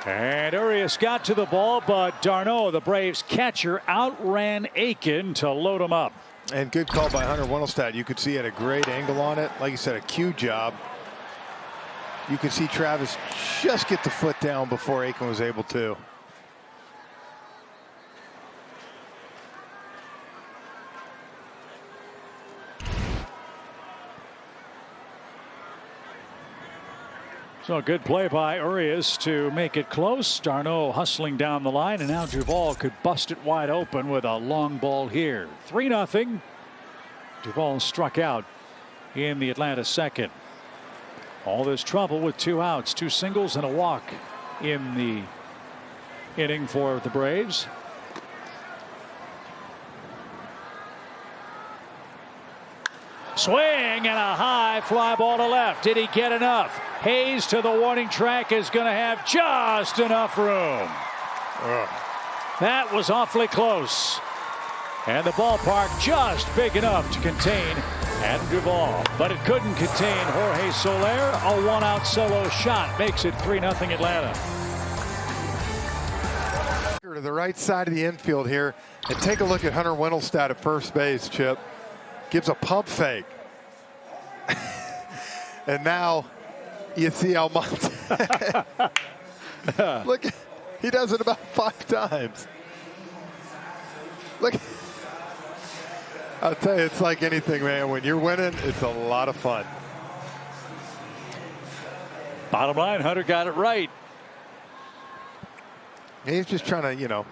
And Urias got to the ball, but d'Arnaud, the Braves catcher, outran Aiken to load him up. And good call by Hunter Wendelstedt. You could see he had a great angle on it. Like you said, a cue job. You could see Travis just get the foot down before Aiken was able to. So a good play by Urias to make it close. d'Arnaud hustling down the line, and now Duvall could bust it wide open with a long ball here. 3-0. Duvall struck out in the Atlanta second. All this trouble with 2 outs, 2 singles and a walk in the inning for the Braves. Swing and a high fly ball to left. Did he get enough? Hayes to the warning track is going to have just enough room. That was awfully close. And the ballpark just big enough to contain Adam Duvall. But it couldn't contain Jorge Soler. A 1-out solo shot makes it 3-0 Atlanta. To the right side of the infield here. And take a look at Hunter Wendelstedt at first base, Chip. Gives a pump fake. And now you see Almonte. Look, he does it about 5 times. Look, I'll tell you, it's like anything, man. When you're winning, it's a lot of fun. Bottom line, Hunter got it right. He's just trying to,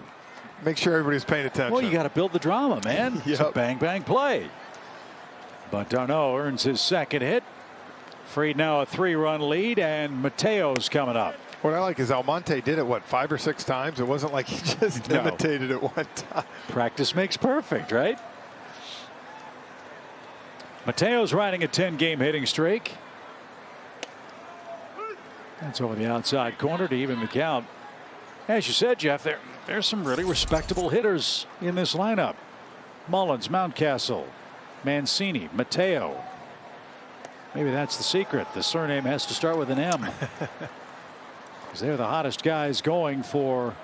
make sure everybody's paying attention. Well, you got to build the drama, man. Yep. It's a bang play. But d'Arnaud earns his second hit. Freed now a 3-run lead, and Mateo's coming up. What I like is Almonte did it, 5 or 6 times? It wasn't like he just imitated it one time. Practice makes perfect, right? Mateo's riding a 10-game hitting streak. That's over the outside corner to even the count. As you said, Jeff, there's some really respectable hitters in this lineup. Mullins, Mountcastle, Mancini, Mateo. Maybe that's the secret. The surname has to start with an M. Because they're the hottest guys going for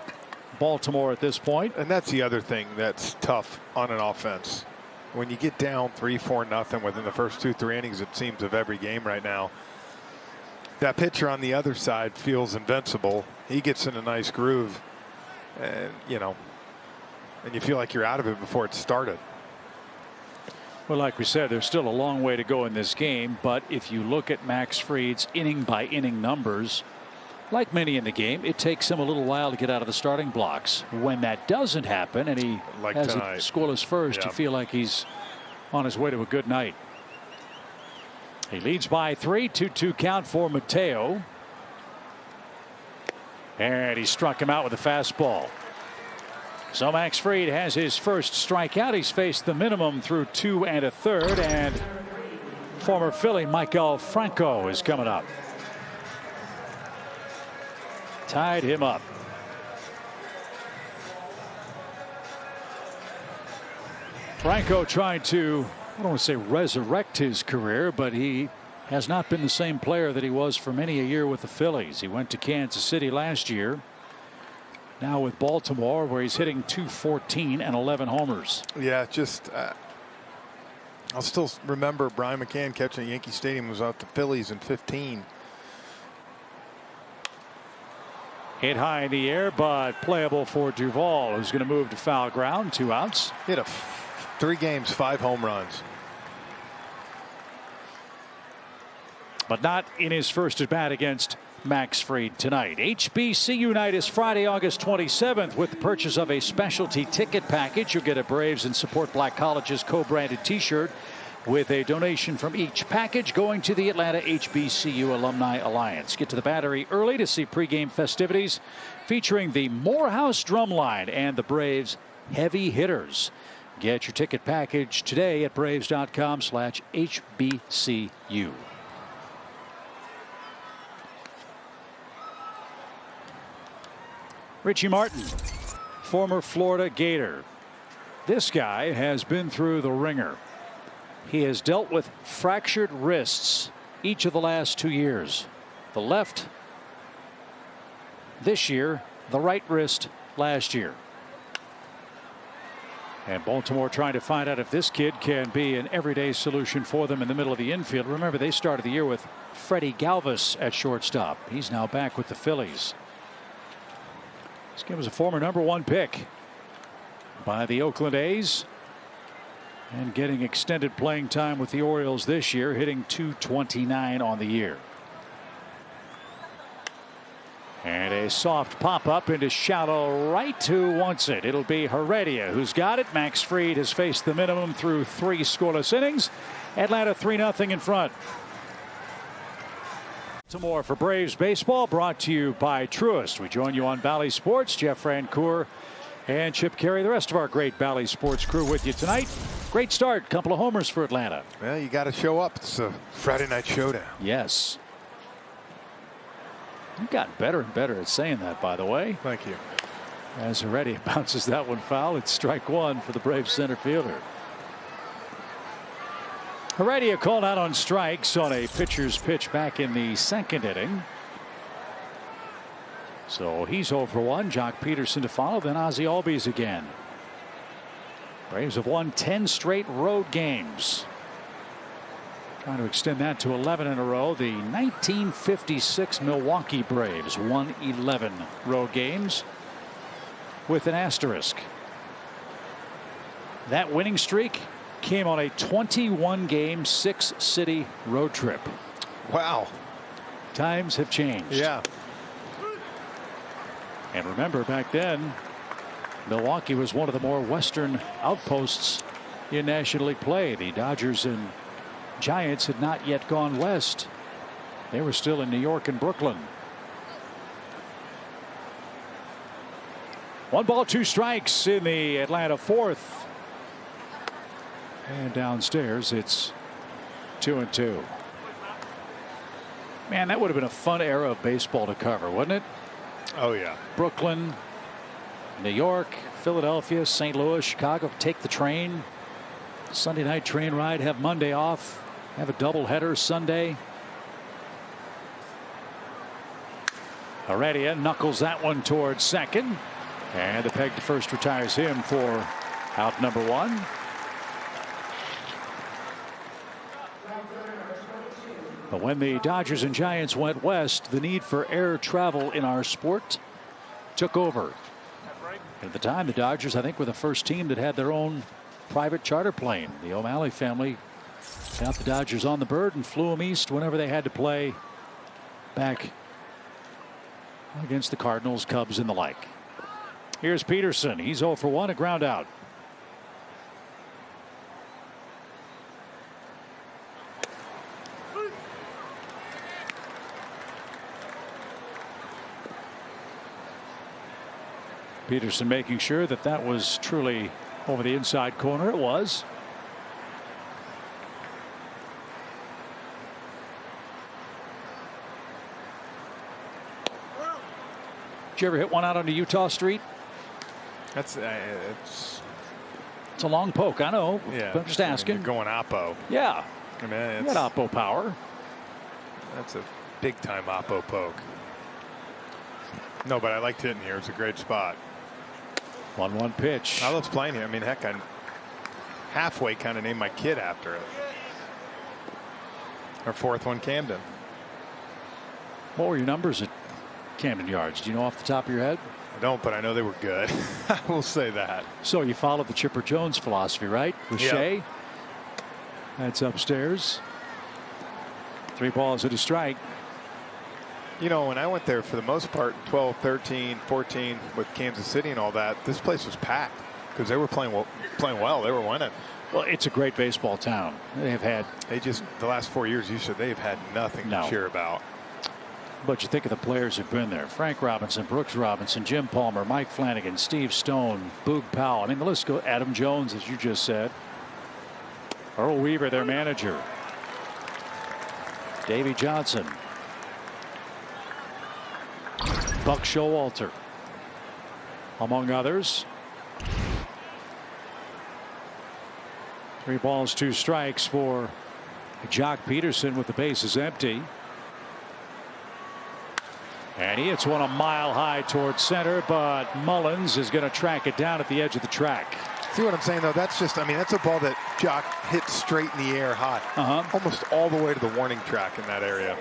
Baltimore at this point. And that's the other thing that's tough on an offense. When you get down 3-4-0 within the first 2-3 innings, it seems, of every game right now, that pitcher on the other side feels invincible. He gets in a nice groove, and and you feel like you're out of it before it started. Well, like we said, there's still a long way to go in this game, but if you look at Max Fried's inning by inning numbers, like many in the game, it takes him a little while to get out of the starting blocks. When that doesn't happen and he has a scoreless first, you feel like he's on his way to a good night. He leads by 3, 2-2 count for Mateo. And he struck him out with a fastball. So Max Fried has his first strikeout. He's faced the minimum through 2 1/3, and former Philly Michael Franco is coming up. Tied him up. Franco tried to, I don't want to say resurrect his career, but he has not been the same player that he was for many a year with the Phillies. He went to Kansas City last year. Now with Baltimore, where he's hitting .214 and 11 homers. Yeah, just I'll still remember Brian McCann catching at Yankee Stadium. Was out the Phillies in 15. Hit high in the air, but playable for Duvall, who's going to move to foul ground. 2 outs. Hit 3 games, 5 home runs. But not in his first at bat against Max Fried tonight. HBCU night is Friday, August 27th. With the purchase of a specialty ticket package, you'll get a Braves and Support Black Colleges co-branded t-shirt with a donation from each package going to the Atlanta HBCU Alumni Alliance. Get to the Battery early to see pregame festivities featuring the Morehouse Drumline and the Braves heavy hitters. Get your ticket package today at braves.com/HBCU. Richie Martin, former Florida Gator. This guy has been through the ringer. He has dealt with fractured wrists each of the last 2 years. The left this year, the right wrist last year. And Baltimore trying to find out if this kid can be an everyday solution for them in the middle of the infield. Remember, they started the year with Freddie Galvis at shortstop. He's now back with the Phillies. This kid was a former #1 pick by the Oakland A's and getting extended playing time with the Orioles this year, hitting .229 on the year. And a soft pop up into shallow right. Who wants it? It'll be Heredia who's got it. Max Fried has faced the minimum through 3 scoreless innings. Atlanta 3-0 in front. Some more for Braves baseball, brought to you by Truist. We join you on Bally Sports. Jeff Francoeur and Chip Carey, the rest of our great Bally Sports crew with you tonight. Great start, couple of homers for Atlanta. Well, you got to show up. It's a Friday night showdown. Yes. You got better and better at saying that, by the way. Thank you. As Heredia bounces that one foul, it's strike 1 for the Braves center fielder. Heredia called out on strikes on a pitcher's pitch back in the 2nd inning. So he's 0 for 1. Jock Peterson to follow, then Ozzie Albies again. Braves have won 10 straight road games. Trying to extend that to 11 in a row. The 1956 Milwaukee Braves won 11 road games with an asterisk. That winning streak came on a 21-game 6-city road trip. Wow. Times have changed. Yeah. And remember, back then, Milwaukee was one of the more western outposts in National League play. The Dodgers and Giants had not yet gone west. They were still in New York and Brooklyn. 1 ball, 2 strikes in the Atlanta 4th. And downstairs, it's 2-2. Man, that would have been a fun era of baseball to cover, wouldn't it? Oh, yeah. Brooklyn, New York, Philadelphia, St. Louis, Chicago. Take the train. Sunday night train ride. Have Monday off. have a doubleheader Sunday. Heredia knuckles that one towards second. And the peg to first retires him for out number 1. But when the Dodgers and Giants went west, the need for air travel in our sport took over. At the time, the Dodgers, I think, were the first team that had their own private charter plane. The O'Malley family got the Dodgers on the bird and flew them east whenever they had to play back against the Cardinals, Cubs, and the like. Here's Peterson. He's 0 for 1, a ground out. Peterson making sure that that was truly over the inside corner. It was. Did you ever hit one out onto Utah Street? That's it's a long poke, I know. Yeah, but I'm just asking. You're going oppo. Yeah. I mean, it's, you got oppo power. That's a big time oppo poke. No, but I liked hitting here. It's a great spot. 1-1 pitch. I love playing here. I mean, heck, I halfway kind of named my kid after it. Our 4th one, Camden. What were your numbers at Camden Yards? Do you know off the top of your head? I don't, but I know they were good. I will say that. So you followed the Chipper Jones philosophy, right? With Shea. That's upstairs. 3 balls and a strike. You know, when I went there for the most part, 12, 13, 14 with Kansas City and all that, this place was packed because they were playing well. They were winning. Well, it's a great baseball town. They just the last 4 years, you said they've had nothing to cheer about. But you think of the players who've been there: Frank Robinson, Brooks Robinson, Jim Palmer, Mike Flanagan, Steve Stone, Boog Powell. I mean, the list goes. Adam Jones, as you just said. Earl Weaver, their manager. Davey Johnson. Buck Showalter, among others. 3 balls, 2 strikes for Jock Peterson with the bases empty. And he hits one a mile high towards center, but Mullins is going to track it down at the edge of the track. See what I'm saying, though? That's just, I mean, that's a ball that Jock hit straight in the air high. Almost all the way to the warning track in that area.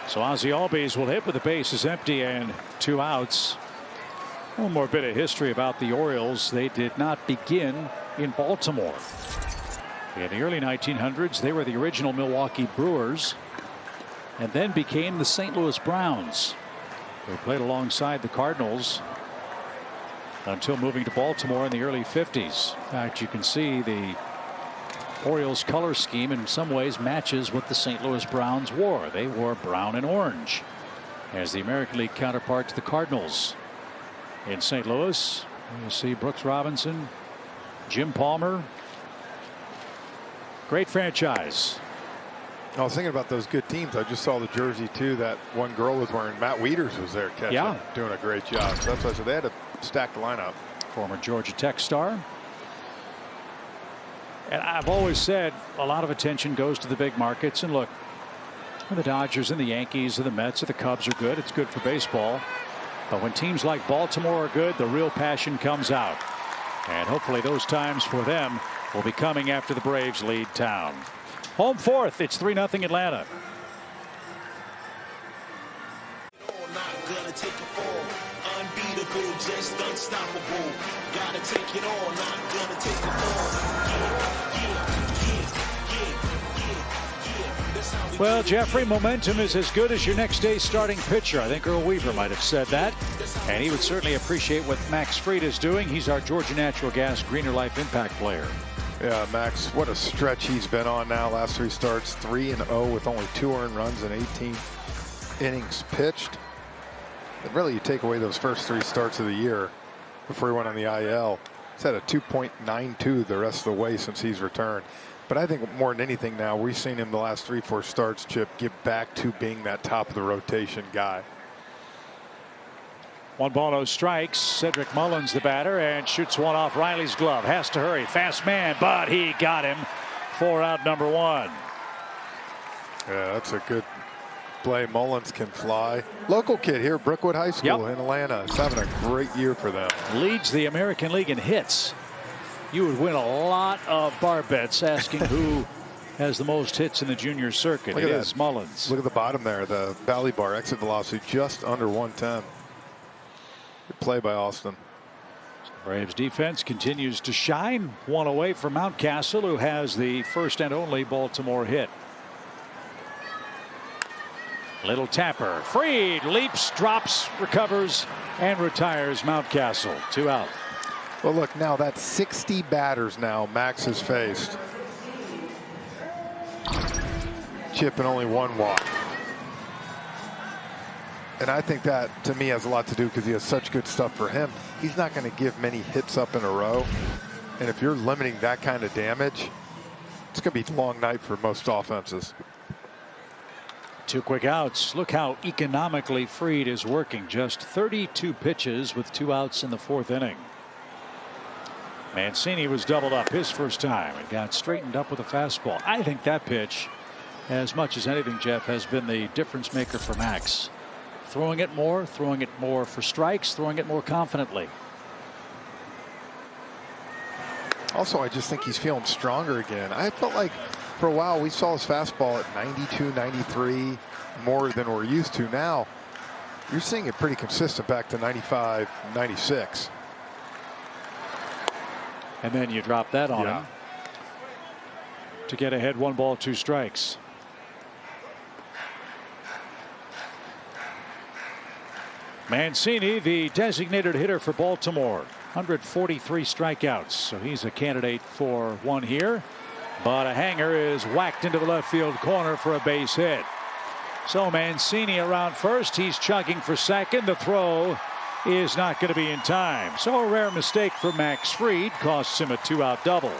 So Ozzie Albies will hit with the bases empty and 2 outs. One more bit of history about the Orioles. They did not begin in Baltimore. In the early 1900s, they were the original Milwaukee Brewers and then became the St. Louis Browns. They played alongside the Cardinals until moving to Baltimore in the early 50s. In fact, you can see the Orioles color scheme in some ways matches what the St. Louis Browns wore. They wore brown and orange as the American League counterpart to the Cardinals. In St. Louis, you see Brooks Robinson, Jim Palmer. Great franchise. I was thinking about those good teams. I just saw the jersey too that one girl was wearing. Matt Wieters was there catching, doing a great job. So that's why I said they had to stack the lineup. Former Georgia Tech star. And I've always said a lot of attention goes to the big markets. And look, when the Dodgers and the Yankees and the Mets and the Cubs are good, it's good for baseball. But when teams like Baltimore are good, the real passion comes out. And hopefully those times for them will be coming after the Braves lead town. Home 4th, it's 3-0 Atlanta. Well, Jeffrey, momentum is as good as your next day's starting pitcher. I think Earl Weaver might have said that. And he would certainly appreciate what Max Fried is doing. He's our Georgia Natural Gas Greener Life Impact player. Yeah, Max, what a stretch he's been on now. Last 3 starts, 3-0 with only 2 earned runs and 18 innings pitched. And really, you take away those first 3 starts of the year before he went on the IL. He's had a 2.92 the rest of the way since he's returned. But I think more than anything now, we've seen him the last 3-4 starts, Chip, get back to being that top of the rotation guy. 1 ball, no strikes. Cedric Mullins, the batter, and shoots one off Riley's glove. Has to hurry. Fast man, but he got him for out number 1. Yeah, that's a good play. Mullins can fly. Local kid here, Brookwood High School in Atlanta. He's having a great year for them. Leads the American League in hits. You would win a lot of bar bets asking who has the most hits in the junior circuit. It is Mullins. Look at the bottom there, the Bally bar exit velocity just under 110. Good play by Austin. Braves defense continues to shine. 1 away from Mountcastle, who has the first and only Baltimore hit. Little tapper. Fried leaps, drops, recovers, and retires Mountcastle. 2 out. Well, look, now that's 60 batters now Max has faced. Chip and only 1 walk. And I think that, to me, has a lot to do because he has such good stuff for him. He's not going to give many hits up in a row. And if you're limiting that kind of damage, it's going to be a long night for most offenses. 2 quick outs. Look how economically Fried is working. Just 32 pitches with 2 outs in the 4th inning. Mancini was doubled up his first time and got straightened up with a fastball. I think that pitch, as much as anything, Jeff, has been the difference maker for Max. Throwing it more for strikes, throwing it more confidently. Also, I just think he's feeling stronger again. I felt like for a while we saw his fastball at 92, 93, more than we're used to. Now you're seeing it pretty consistent back to 95, 96. And then you drop that on him to get ahead. 1 ball, 2 strikes. Mancini, the designated hitter for Baltimore, 143 strikeouts, so he's a candidate for 1 here. But a hanger is whacked into the left field corner for a base hit. So Mancini around first. He's chugging for second. The throw is not going to be in time. So a rare mistake for Max Fried costs him a 2-out double.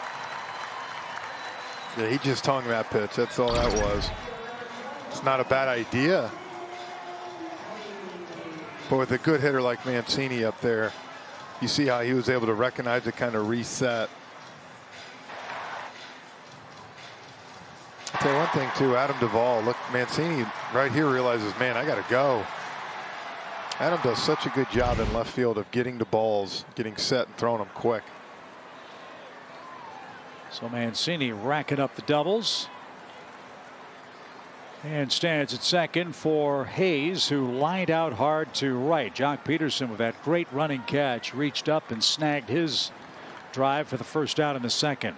Yeah, he just hung that pitch. That's all that was. It's not a bad idea. But with a good hitter like Mancini up there, you see how he was able to recognize it, kind of reset. I'll tell you one thing, too. Adam Duvall, look, Mancini right here realizes, man, I got to go. Adam does such a good job in left field of getting the balls, getting set and throwing them quick. So Mancini racking up the doubles. And stands at second for Hayes, who lined out hard to right. Jock Peterson, with that great running catch, reached up and snagged his drive for the first out in the second.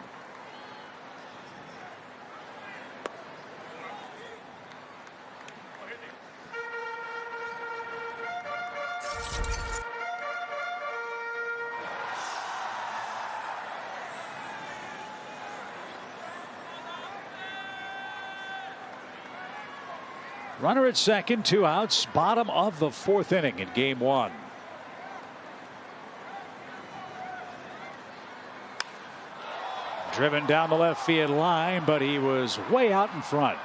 Runner at second, 2 outs, bottom of the 4th inning in game 1. Driven down the left field line, but he was way out in front.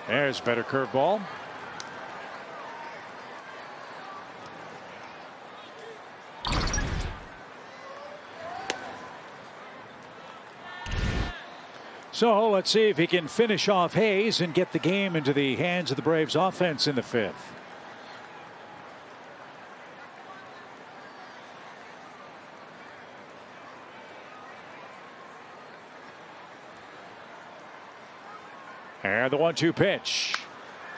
There's a better curveball. So let's see if he can finish off Hayes and get the game into the hands of the Braves offense in the 5th. And the 1-2 pitch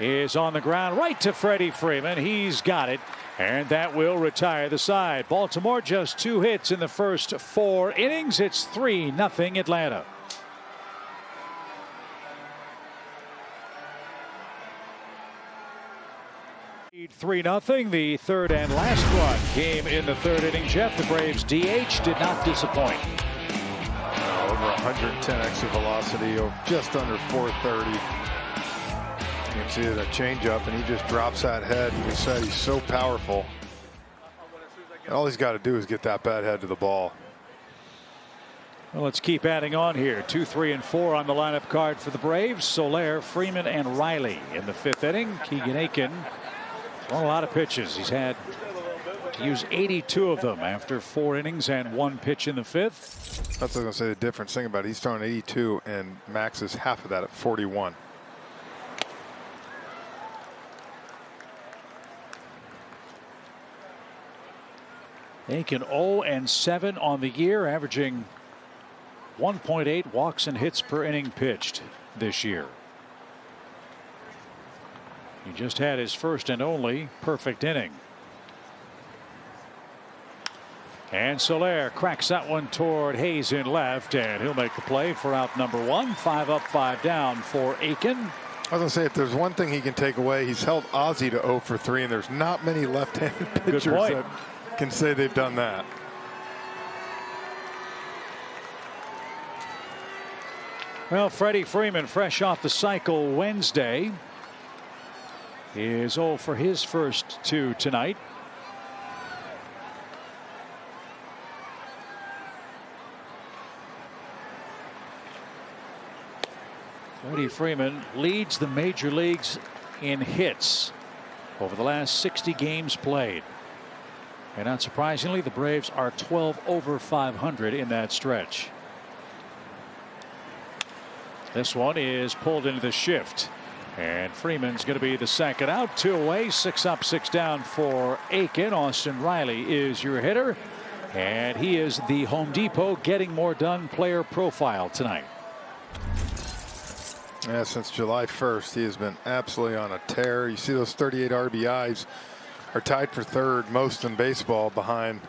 is on the ground right to Freddie Freeman. He's got it, and that will retire the side. Baltimore just 2 hits in the first 4 innings. It's 3-0 Atlanta. 3-0. The third and last run came in the third inning. Jeff, the Braves DH did not disappoint. Over 110 exit velocity, or just under 430. You can see the changeup, and he just drops that head. You said he's so powerful. And all he's got to do is get that bat head to the ball. Well, let's keep adding on here. 2, 3, and 4 on the lineup card for the Braves. Soler, Freeman, and Riley in the fifth inning. Keegan Aiken thrown a lot of pitches. He's had to use 82 of them after 4 innings and 1 pitch in the fifth. That's what I was going to say. The difference thing about it, he's throwing 82, and Max is half of that at 41. Aiken 0-7 on the year, averaging 1.8 walks and hits per inning pitched this year. He just had his first and only perfect inning. And Soler cracks that one toward Hayes in left, and he'll make the play for out number 1. 5 up, 5 down for Aiken. I was going to say, if there's one thing he can take away, he's held Ozzie to 0 for 3, and there's not many left-handed pitchers that can say they've done that. Well, Freddie Freeman, fresh off the cycle Wednesday, is 0 for his first 2 tonight. Freddie Freeman leads the major leagues in hits over the last 60 games played. And not surprisingly, the Braves are 12 over 500 in that stretch. This one is pulled into the shift, and Freeman's going to be the second out. 2 away, 6 up, 6 down for Aiken. Austin Riley is your hitter, and he is the Home Depot getting more done player profile tonight. Yeah, since July 1st, he has been absolutely on a tear. You see those 38 RBIs are tied for third most in baseball behind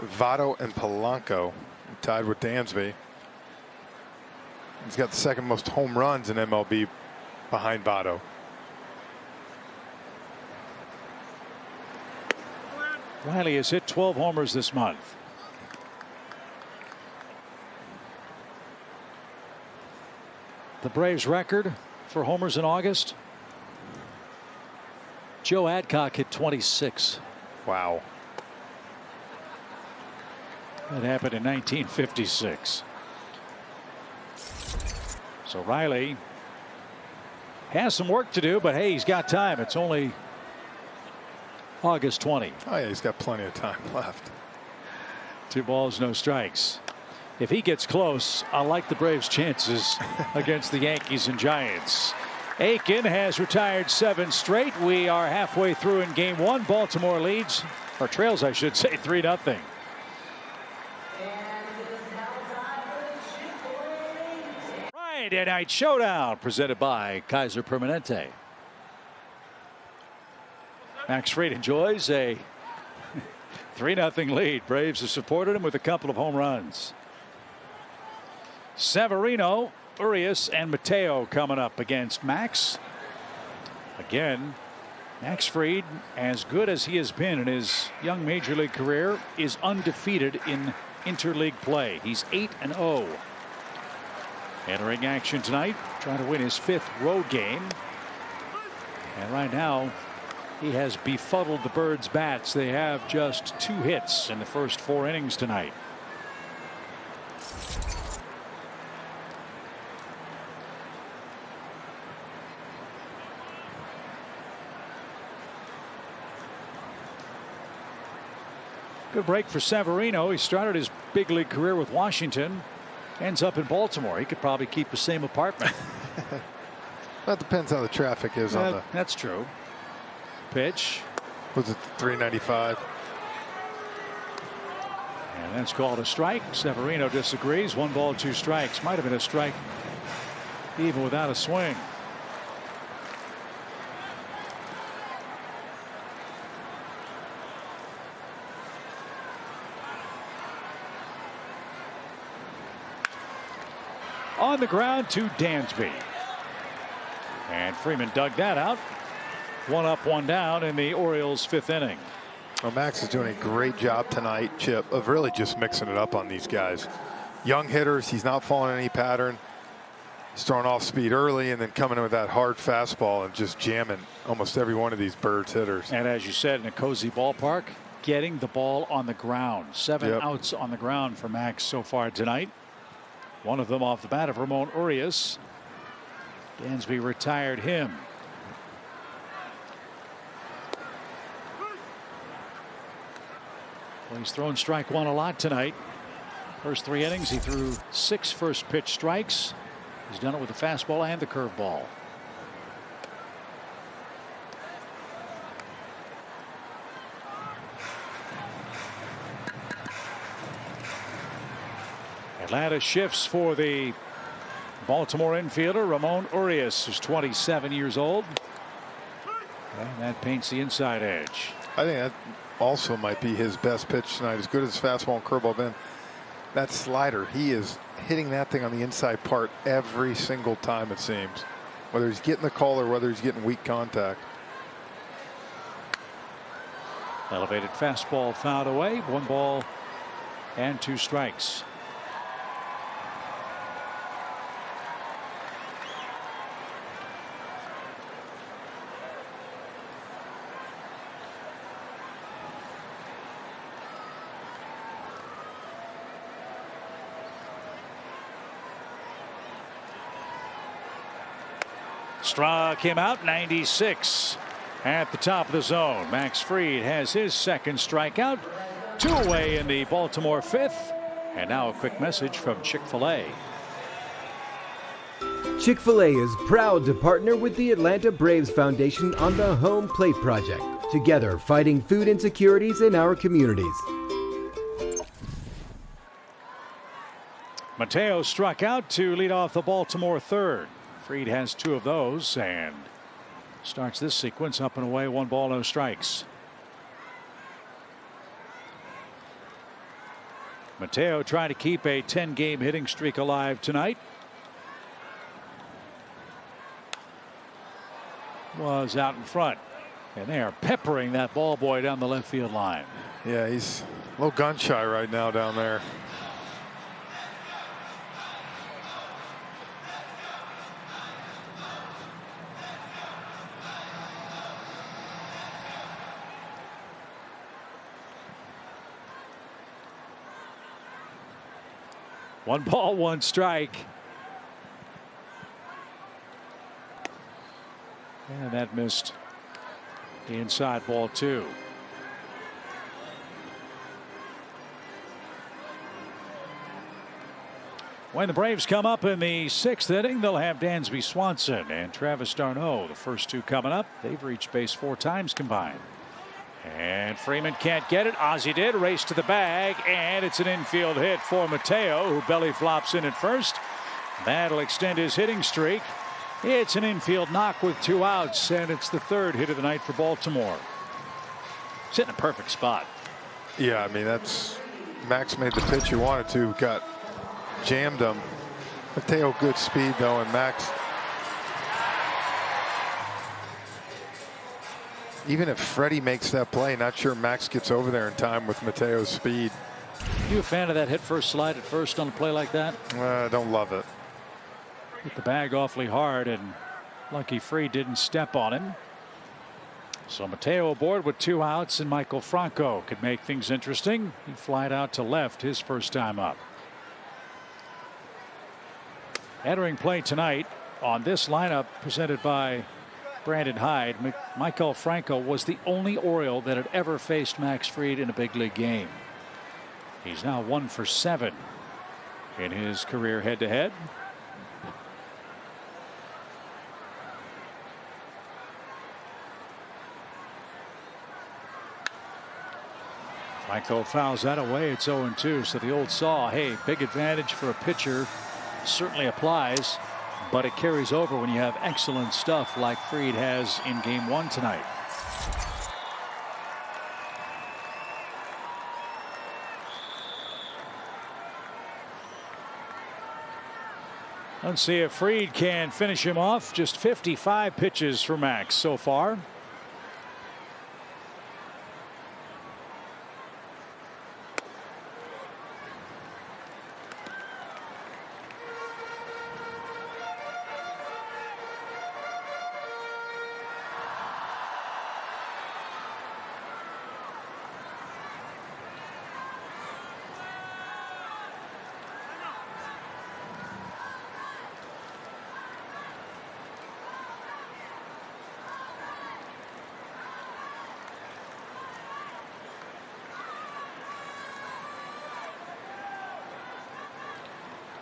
Votto and Polanco, tied with Dansby. He's got the second most home runs in MLB behind Votto. Riley has hit 12 homers this month. The Braves record for homers in August. Joe Adcock hit 26. Wow. That happened in 1956. So Riley has some work to do, but hey, he's got time. It's only August 20. Oh yeah, he's got plenty of time left. 2 balls, no strikes. If he gets close, I like the Braves' chances against the Yankees and Giants. Aiken has retired 7 straight. We are halfway through in game 1. Baltimore leads, or trails, I should say, 3-0. Friday Night Showdown presented by Kaiser Permanente. Max Fried enjoys a 3-0 lead. Braves have supported him with a couple of home runs. Severino, Urias, and Mateo coming up against Max. Again, Max Fried, as good as he has been in his young major league career, is undefeated in interleague play. He's 8-0. Entering action tonight, trying to win his 5th road game. And right now, he has befuddled the Birds' bats. They have just 2 hits in the first 4 innings tonight. Good break for Severino. He started his big league career with Washington. Ends up in Baltimore. He could probably keep the same apartment. That depends how the traffic is on the. That's true. Pitch. Was it 395? And that's called a strike. Severino disagrees. 1 ball, 2 strikes. Might have been a strike even without a swing. On the ground to Dansby. And Freeman dug that out. One up, one down in the Orioles' 5th inning. Well, Max is doing a great job tonight, Chip, of really just mixing it up on these guys. Young hitters, he's not following any pattern. He's throwing off speed early and then coming in with that hard fastball and just jamming almost every one of these Birds hitters. And as you said, in a cozy ballpark, getting the ball on the ground. 7 outs on the ground for Max so far tonight. One of them off the bat of Ramon Urias. Dansby retired him. Well, he's thrown strike one a lot tonight. First 3 innings, he threw 6 first pitch strikes. He's done it with the fastball and the curveball. Atlanta shifts for the Baltimore infielder Ramon Urias, who's 27 years old. And that paints the inside edge. I think that also might be his best pitch tonight. As good as fastball and curveball been, that slider, he is hitting that thing on the inside part every single time, it seems. Whether he's getting the call or whether he's getting weak contact. Elevated fastball fouled away. 1 ball and 2 strikes. Struck him out. 96 at the top of the zone. Max Fried has his 2nd strikeout. 2 away in the Baltimore 5th. And now a quick message from Chick-fil-A. Chick-fil-A is proud to partner with the Atlanta Braves Foundation on the Home Plate Project, together fighting food insecurities in our communities. Mateo struck out to lead off the Baltimore 3rd. Fried has 2 of those and starts this sequence up and away. 1 ball, no strikes. Mateo trying to keep a 10-game hitting streak alive tonight. Was out in front, and they are peppering that ball boy down the left field line. Yeah, he's a little gun shy right now down there. One ball, 1 strike. And that missed the inside ball, too. When the Braves come up in the 6th inning, they'll have Dansby Swanson and Travis d'Arnaud. The first 2 coming up. They've reached base 4 times combined. And Freeman can't get it. Ozzie did. Race to the bag, and it's an infield hit for Mateo, who belly flops in at first. That'll extend his hitting streak. It's an infield knock with 2 outs, and it's the 3rd hit of the night for Baltimore. It's in a perfect spot. Yeah, I mean, that's Max made the pitch he wanted to, got jammed him. Mateo good speed though, and Max, even if Freddie makes that play, not sure Max gets over there in time with Mateo's speed. You a fan of that hit first slide at first on a play like that? I don't love it. Hit the bag awfully hard, and lucky Fried didn't step on him. So Mateo aboard with 2 outs, and Michael Franco could make things interesting. He flied out to left his first time up. Entering play tonight on this lineup presented by Brandon Hyde, Michael Franco was the only Oriole that had ever faced Max Fried in a big league game. He's now 1 for 7 in his career head-to-head. Franco fouls that away. It's 0-2. So the old saw, hey, big advantage for a pitcher certainly applies, but it carries over when you have excellent stuff like Fried has in game 1 tonight. Let's see if Fried can finish him off. Just 55 pitches for Max so far.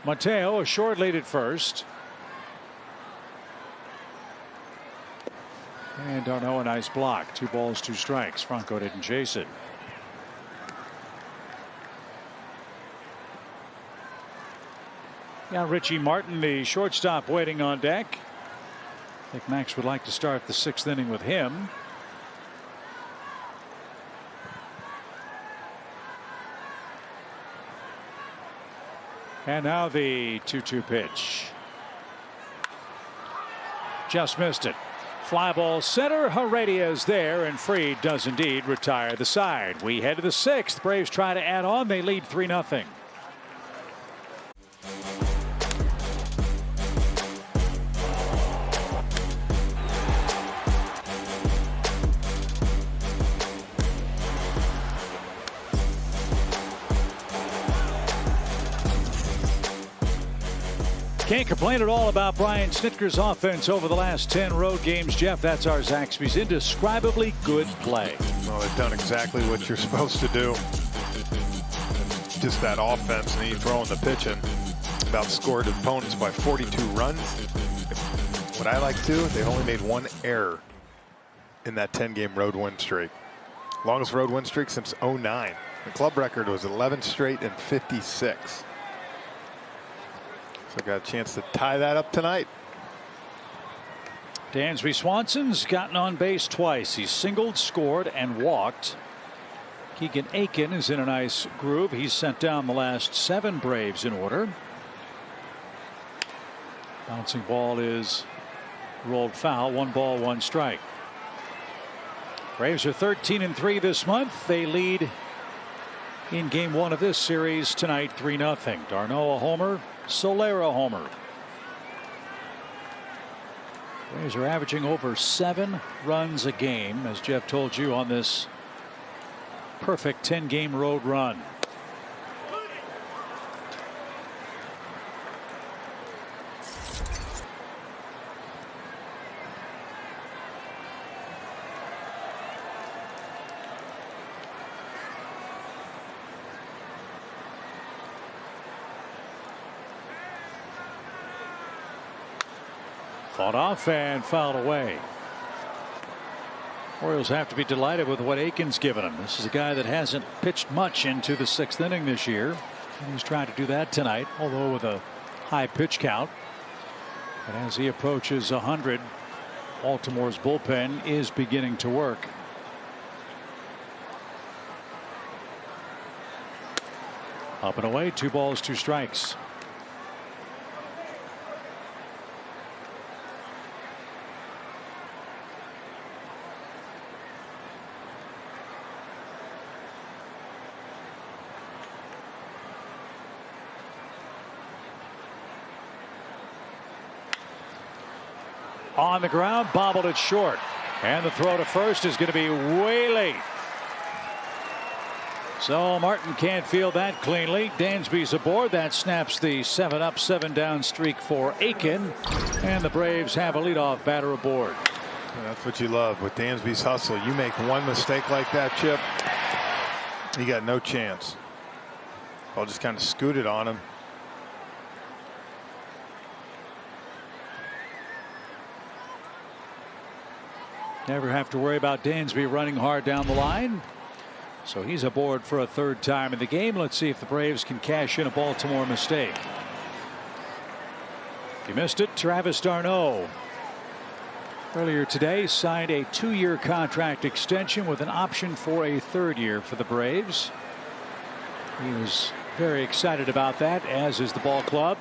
Mateo, a short lead at first. And Darno, a nice block. 2 balls, 2 strikes. Franco didn't chase it. Now Richie Martin, the shortstop, waiting on deck. I think Max would like to start the 6th inning with him. And now the 2-2 pitch. Just missed it. Fly ball center. Heredia is there, and Fried does indeed retire the side. We head to the 6th. Braves try to add on. They lead 3-0. Can't complain at all about Brian Snitker's offense over the last 10 road games. Jeff, that's our Zaxby's indescribably good play. Well, they've done exactly what you're supposed to do. Just that offense, and then you throw in the pitching. About scored opponents by 42 runs. What I like too, they've only made 1 error in that 10-game road win streak. Longest road win streak since '09. The club record was 11 straight and 56. So got a chance to tie that up tonight. Dansby Swanson's gotten on base twice. He's singled, scored, and walked. Keegan Aiken is in a nice groove. He's sent down the last 7 Braves in order. Bouncing ball is rolled foul. 1 ball, 1 strike. Braves are 13-3 this month. They lead in game 1 of this series tonight, 3-0. Darno a homer. Soler a homer. Braves are averaging over 7 runs a game, as Jeff told you, on this perfect 10-game road run. Fought off and fouled away. Orioles have to be delighted with what Aiken's given him. This is a guy that hasn't pitched much into the 6th inning this year. And he's trying to do that tonight, although with a high pitch count. But as he approaches 100, Baltimore's bullpen is beginning to work. Up and away, 2 balls, 2 strikes. On the ground, bobbled it short. And the throw to first is going to be way late. So Martin can't field that cleanly. Dansby's aboard. That snaps the 7-up, 7-down streak for Aiken. And the Braves have a leadoff batter aboard. That's what you love with Dansby's hustle. You make one mistake like that, Chip, you got no chance. I'll just kind of scoot it on him. Never have to worry about Dansby running hard down the line. So he's aboard for a 3rd time in the game. Let's see if the Braves can cash in a Baltimore mistake. If you missed it, Travis d'Arnaud earlier today signed a 2-year contract extension with an option for a 3rd year for the Braves. He was very excited about that, as is the ball club.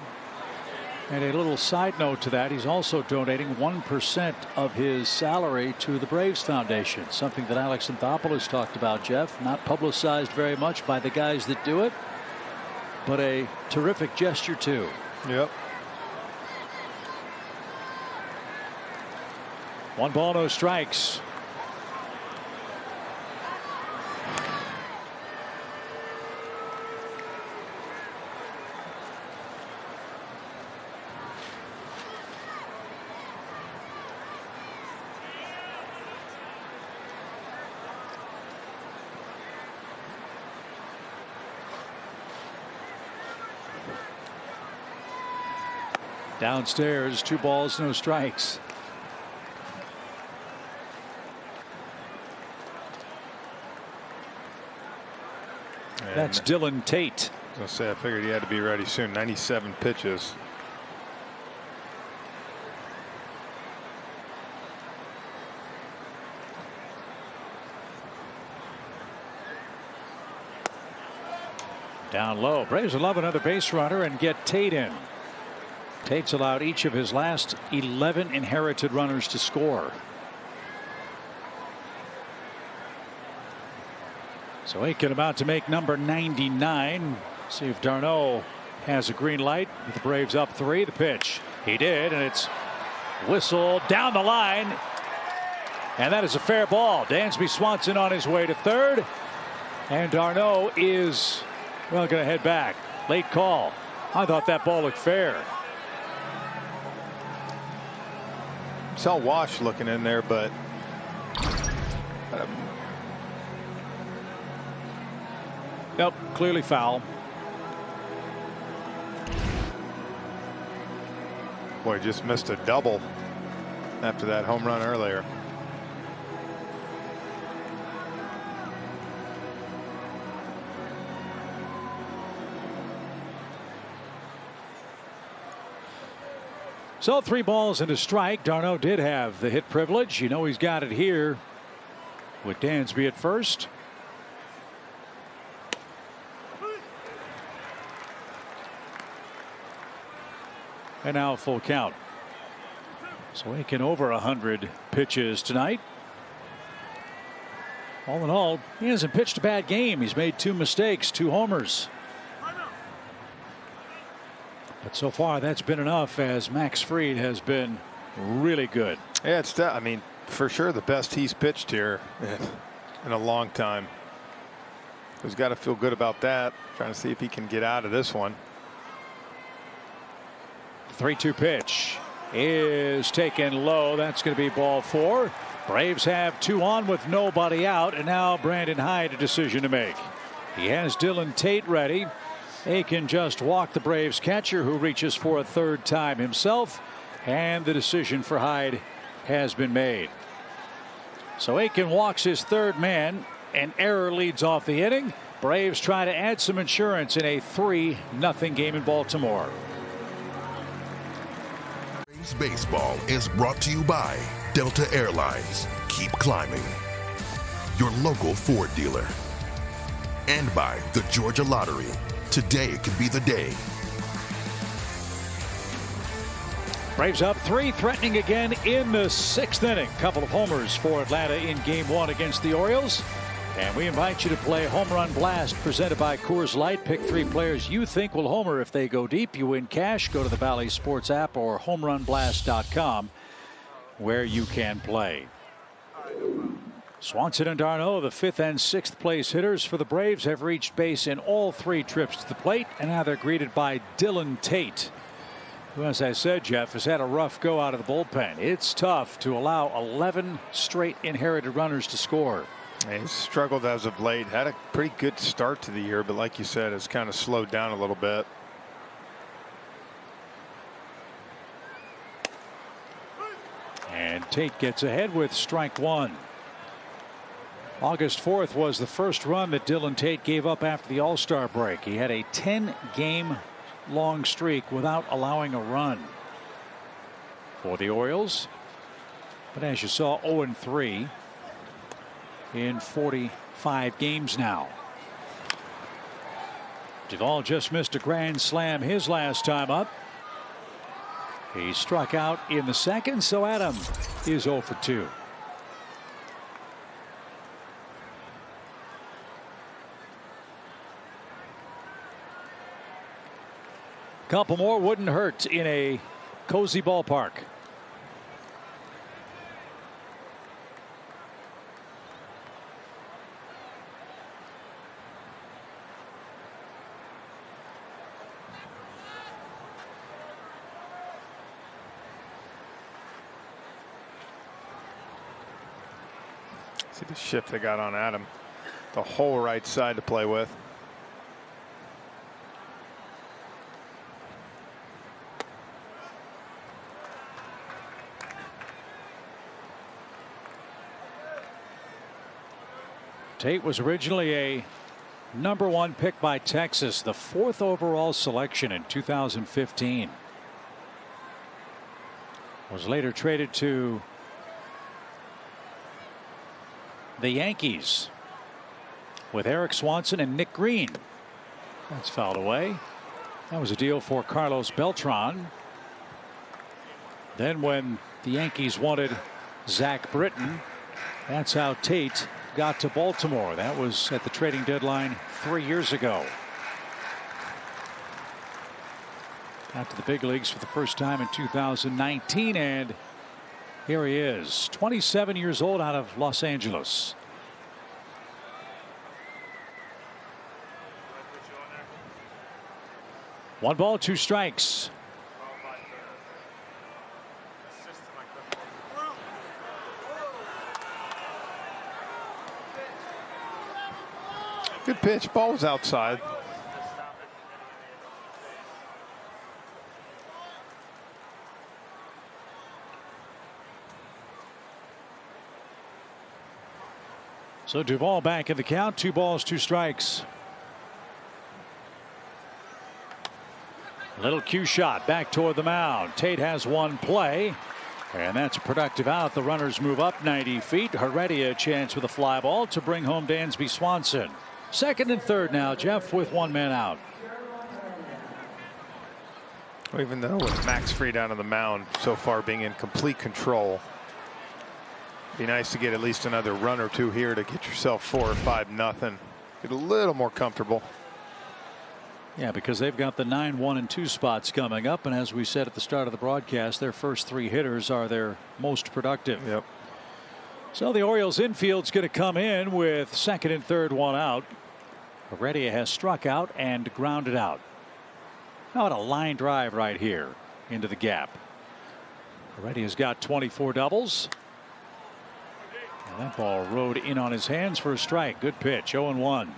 And a little side note to that, he's also donating 1% of his salary to the Braves Foundation, something that Alex Anthopoulos talked about, Jeff. Not publicized very much by the guys that do it, but a terrific gesture too. Yep. 1 ball, no strikes. Downstairs, 2 balls, no strikes. And that's Dylan Tate. I was going to say, I figured he had to be ready soon. 97 pitches. Down low. Braves would love another base runner and get Tate in. Tate's allowed each of his last 11 inherited runners to score. So Aiken about to make number 99. See if d'Arnaud has a green light with the Braves up 3. The pitch. He did, and it's whistled down the line. And that is a fair ball. Dansby Swanson on his way to third. And d'Arnaud is, well, going to head back. Late call. I thought that ball looked fair. Saw Wash looking in there, but nope, clearly foul. boy, just missed a double after that home run earlier. So 3 balls and a strike. d'Arnaud did have the hit privilege. You know he's got it here with Dansby at first. And now full count. So Aiken over 100 pitches tonight. All in all, he hasn't pitched a bad game. He's made 2 mistakes, 2 homers. But so far that's been enough, as Max Fried has been really good. Yeah, it's I mean, for sure the best he's pitched here in a long time. He's got to feel good about that. Trying to see if he can get out of this one. 3-2 pitch is taken low. That's going to be ball 4. Braves have 2 on with nobody out, and now Brandon Hyde a decision to make. He has Dylan Tate ready. Aiken just walked the Braves catcher, who reaches for a 3rd time himself, and the decision for Hyde has been made. So Aiken walks his 3rd man. An error leads off the inning. Braves try to add some insurance in a 3-0 game in Baltimore. Braves baseball is brought to you by Delta Airlines. Keep climbing. Your local Ford dealer. And by the Georgia Lottery. Today could be the day. Braves up 3, threatening again in the 6th inning. Couple of homers for Atlanta in game 1 against the Orioles. And we invite you to play Home Run Blast, presented by Coors Light. Pick 3 players you think will homer. If they go deep, you win cash. Go to the Bally Sports app or homerunblast.com, where you can play. Swanson and d'Arnaud, the 5th and 6th place hitters for the Braves, have reached base in all 3 trips to the plate, and now they're greeted by Dylan Tate, who, as I said, Jeff, has had a rough go out of the bullpen. It's tough to allow 11 straight inherited runners to score. He's struggled as of late. Had a pretty good start to the year, but like you said, it's kind of slowed down a little bit. And Tate gets ahead with strike 1. August 4th was the first run that Dylan Tate gave up after the All-Star break. He had a 10-game long streak without allowing a run for the Orioles. But as you saw, 0-3 in 45 games now. Duvall just missed a grand slam his last time up. He struck out in the 2nd, so Adam is 0 for 2. Couple more wouldn't hurt in a cozy ballpark. See the shift they got on Adam. The whole right side to play with. Tate was originally a #1 pick by Texas, the 4th overall selection in 2015. Was later traded to the Yankees with Eric Swanson and Nick Green. That's fouled away. That was a deal for Carlos Beltran. Then when the Yankees wanted Zach Britton, that's how Tate got to Baltimore. That was at the trading deadline 3 years ago. Got to the big leagues for the first time in 2019, and here he is, 27 years old, out of Los Angeles. One ball, 2 strikes. Good pitch. Ball was outside. So Duvall back in the count. 2 balls, 2 strikes. Little cue shot back toward the mound. Tate has 1 play, and that's a productive out. The runners move up 90 feet. Heredia a chance with a fly ball to bring home Dansby Swanson. Second and third now, Jeff, with 1 man out. Even though with Max Fried out on the mound so far being in complete control, be nice to get at least another run or 2 here to get yourself 4 or 5-0. Get a little more comfortable. Yeah, because they've got the 9, 1, and 2 spots coming up, and as we said at the start of the broadcast, their first 3 hitters are their most productive. Yep. So the Orioles infield's going to come in with second and third, 1 out. Heredia has struck out and grounded out. How about a line drive right here into the gap? Heredia's got 24 doubles. And that ball rode in on his hands for a strike. Good pitch. 0-1.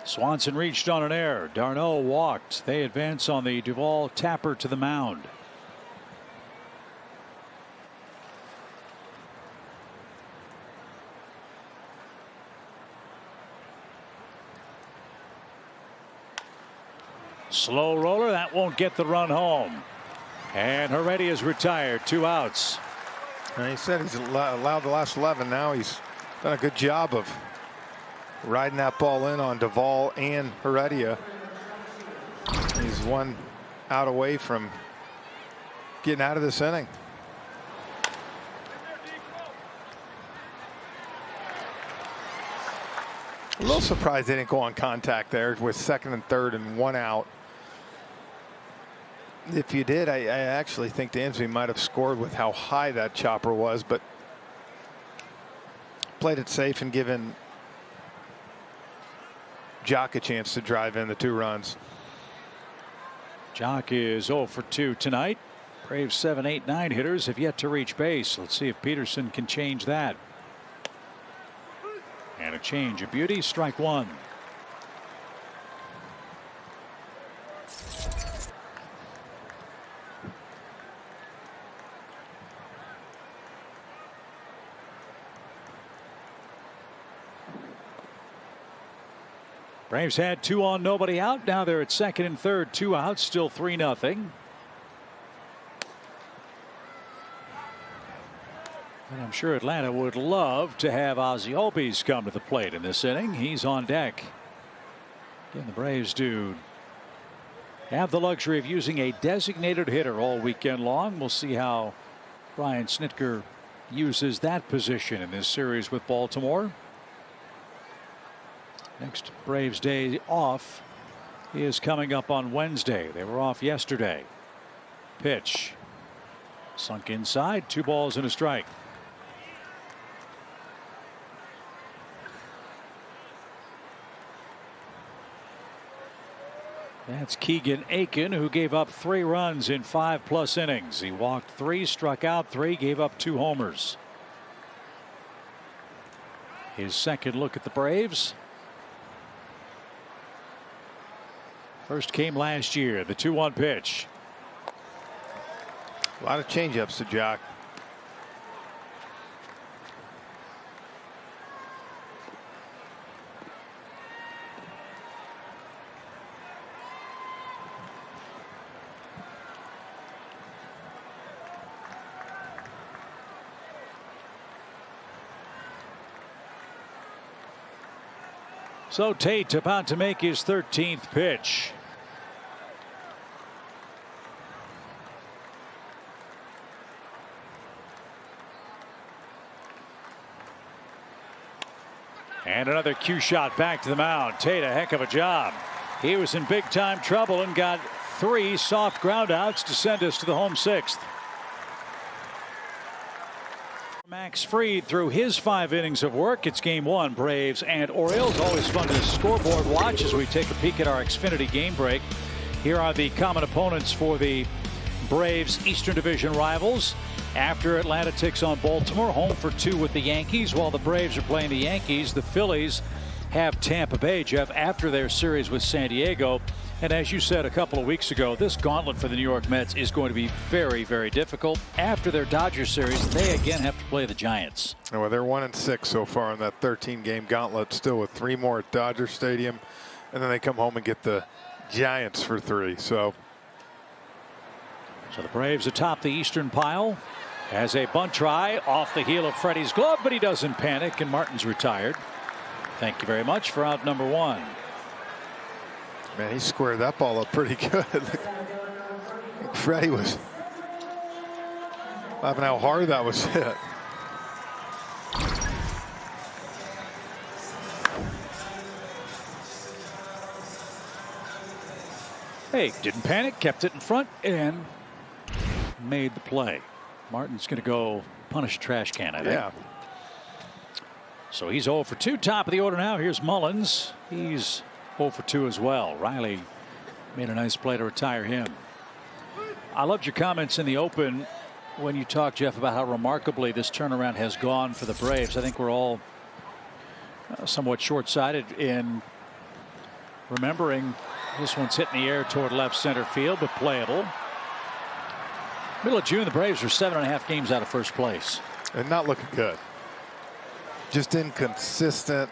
Swanson reached on an error. Darno walked. They advance on the Duvall tapper to the mound. Slow roller. That won't get the run home. And Heredia is retired. 2 outs. And he said he's allowed the last 11. Now he's done a good job of riding that ball in on Duvall and Heredia. He's 1 out away from getting out of this inning. A little surprised they didn't go on contact there with second and third and 1 out. If you did, I actually think Dansby might have scored with how high that chopper was, but played it safe and given Jock a chance to drive in the 2 runs. Jock is 0 for 2 tonight. Braves 7, 8, 9 hitters have yet to reach base. Let's see if Peterson can change that. And a change of beauty. Strike 1. Braves had 2 on, nobody out. Now they're at second and third, 2 outs, still 3-0. And I'm sure Atlanta would love to have Ozzie Albies come to the plate in this inning. He's on deck. Again, the Braves do have the luxury of using a designated hitter all weekend long. We'll see how Brian Snitker uses that position in this series with Baltimore. Next Braves day off is coming up on Wednesday. They were off yesterday. Pitch sunk inside. 2 balls and a strike. That's Keegan Aiken, who gave up 3 runs in 5+ innings. He walked 3, struck out 3, gave up 2 homers. His second look at the Braves. First came last year. The 2-1 pitch. A lot of changeups to Jock. So Tate about to make his 13th pitch. And another cue shot back to the mound. Tate, a heck of a job. He was in big time trouble and got 3 soft ground outs to send us to the home 6th. Max Fried through his 5 innings of work. It's game 1, Braves and Orioles. Always fun to scoreboard watch as we take a peek at our Xfinity game break. Here are the common opponents for the Braves Eastern Division rivals. After Atlanta takes on Baltimore, home for 2 with the Yankees. While the Braves are playing the Yankees, the Phillies have Tampa Bay, Jeff, after their series with San Diego. And as you said a couple of weeks ago, this gauntlet for the New York Mets is going to be very, very difficult. After their Dodgers series, they again have to play the Giants. Well, they're 1-6 so far in that 13-game gauntlet, still with 3 more at Dodger Stadium. And then they come home and get the Giants for 3. So the Braves atop the Eastern pile. As a bunt try off the heel of Freddie's glove, but he doesn't panic, and Martin's retired. Thank you very much for out number 1. Man, he squared that ball up pretty good. Freddie was laughing how hard that was hit. Hey, didn't panic, kept it in front, and made the play. Martin's going to go punish a trash can, I think. Yeah. So he's 0 for 2. Top of the order now. Here's Mullins. He's 0 for 2 as well. Riley made a nice play to retire him. I loved your comments in the open when you talked, Jeff, about how remarkably this turnaround has gone for the Braves. I think we're all somewhat short-sighted in remembering this one's hit in the air toward left center field, but playable. Middle of June, the Braves were 7.5 games out of first place. And not looking good. Just inconsistent.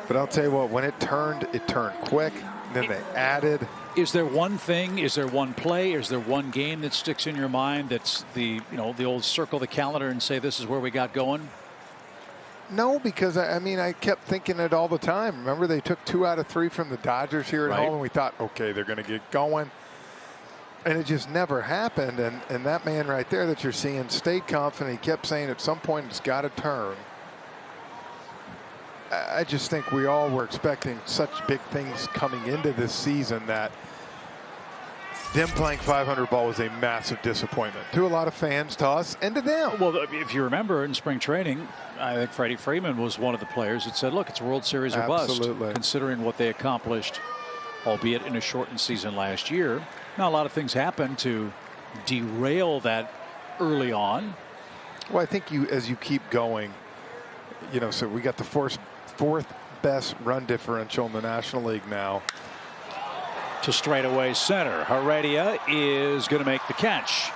But I'll tell you what, when it turned quick. Then they added. Is there one thing, is there one play, is there one game that sticks in your mind that's the old circle the calendar and say this is where we got going? No, because I mean, I kept thinking it all the time. Remember, they took 2 out of 3 from the Dodgers here at home, and we thought, okay, they're going to get going. And it just never happened. And that man right there that you're seeing stayed confident. He kept saying at some point it's got to turn. I just think we all were expecting such big things coming into this season that them playing 500 ball was a massive disappointment to a lot of fans, to us, and to them. Well, if you remember in spring training, I think Freddie Freeman was one of the players that said, look, it's a World Series or bust, considering what they accomplished, albeit in a shortened season last year. Now, a lot of things happened to derail that early on. Well, I think as you keep going, so we got the fourth best run differential in the National League now. To straightaway center. Heredia is going to make the catch.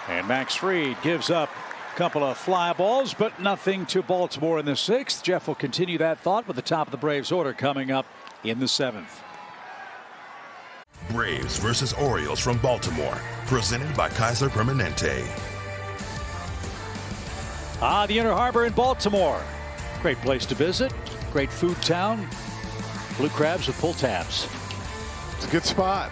And Max Fried gives up a couple of fly balls, but nothing to Baltimore in the 6th. Jeff will continue that thought with the top of the Braves order coming up in the 7th. Braves versus Orioles from Baltimore, presented by Kaiser Permanente. The Inner Harbor in Baltimore. Great place to visit. Great food town. Blue crabs with pull tabs. It's a good spot.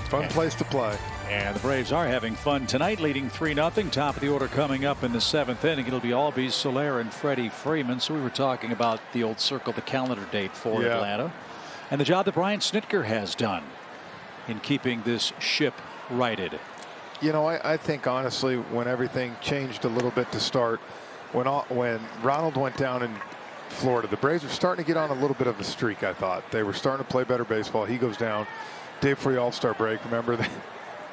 Fun place to play. And the Braves are having fun tonight, leading 3-0. Top of the order coming up in the 7th inning. It'll be Albies, Soler, and Freddie Freeman. So we were talking about the old circle the calendar date for Atlanta. And the job that Brian Snitker has done in keeping this ship righted. I think honestly, when everything changed a little bit to start, when Ronald went down in Florida, the Braves were starting to get on a little bit of a streak. I thought they were starting to play better baseball. He goes down day before the All-Star break. Remember that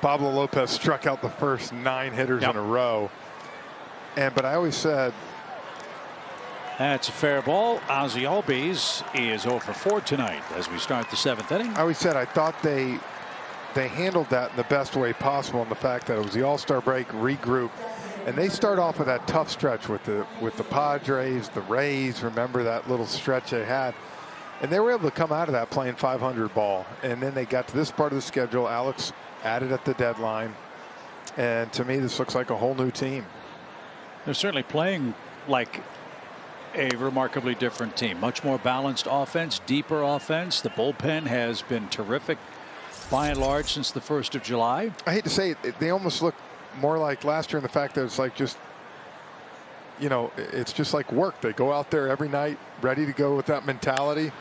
Pablo Lopez struck out the first 9 hitters in a row. But I always said That's a fair ball. Ozzie Albies is 0 for 4 tonight as we start the 7th inning. I always said I thought they handled that in the best way possible, in the fact that it was the All-Star break, regroup, and they start off with that tough stretch with the Padres, the Rays. Remember that little stretch they had, and they were able to come out of that playing 500 ball. And then they got to this part of the schedule. Alex added at the deadline, and to me, this looks like a whole new team. They're certainly playing like a remarkably different team. Much more balanced offense, deeper offense. The bullpen has been terrific by and large since the 1st of July. I hate to say it, they almost look more like last year in the fact that it's like just, you know, it's just like work. They go out there every night ready to go with that mentality.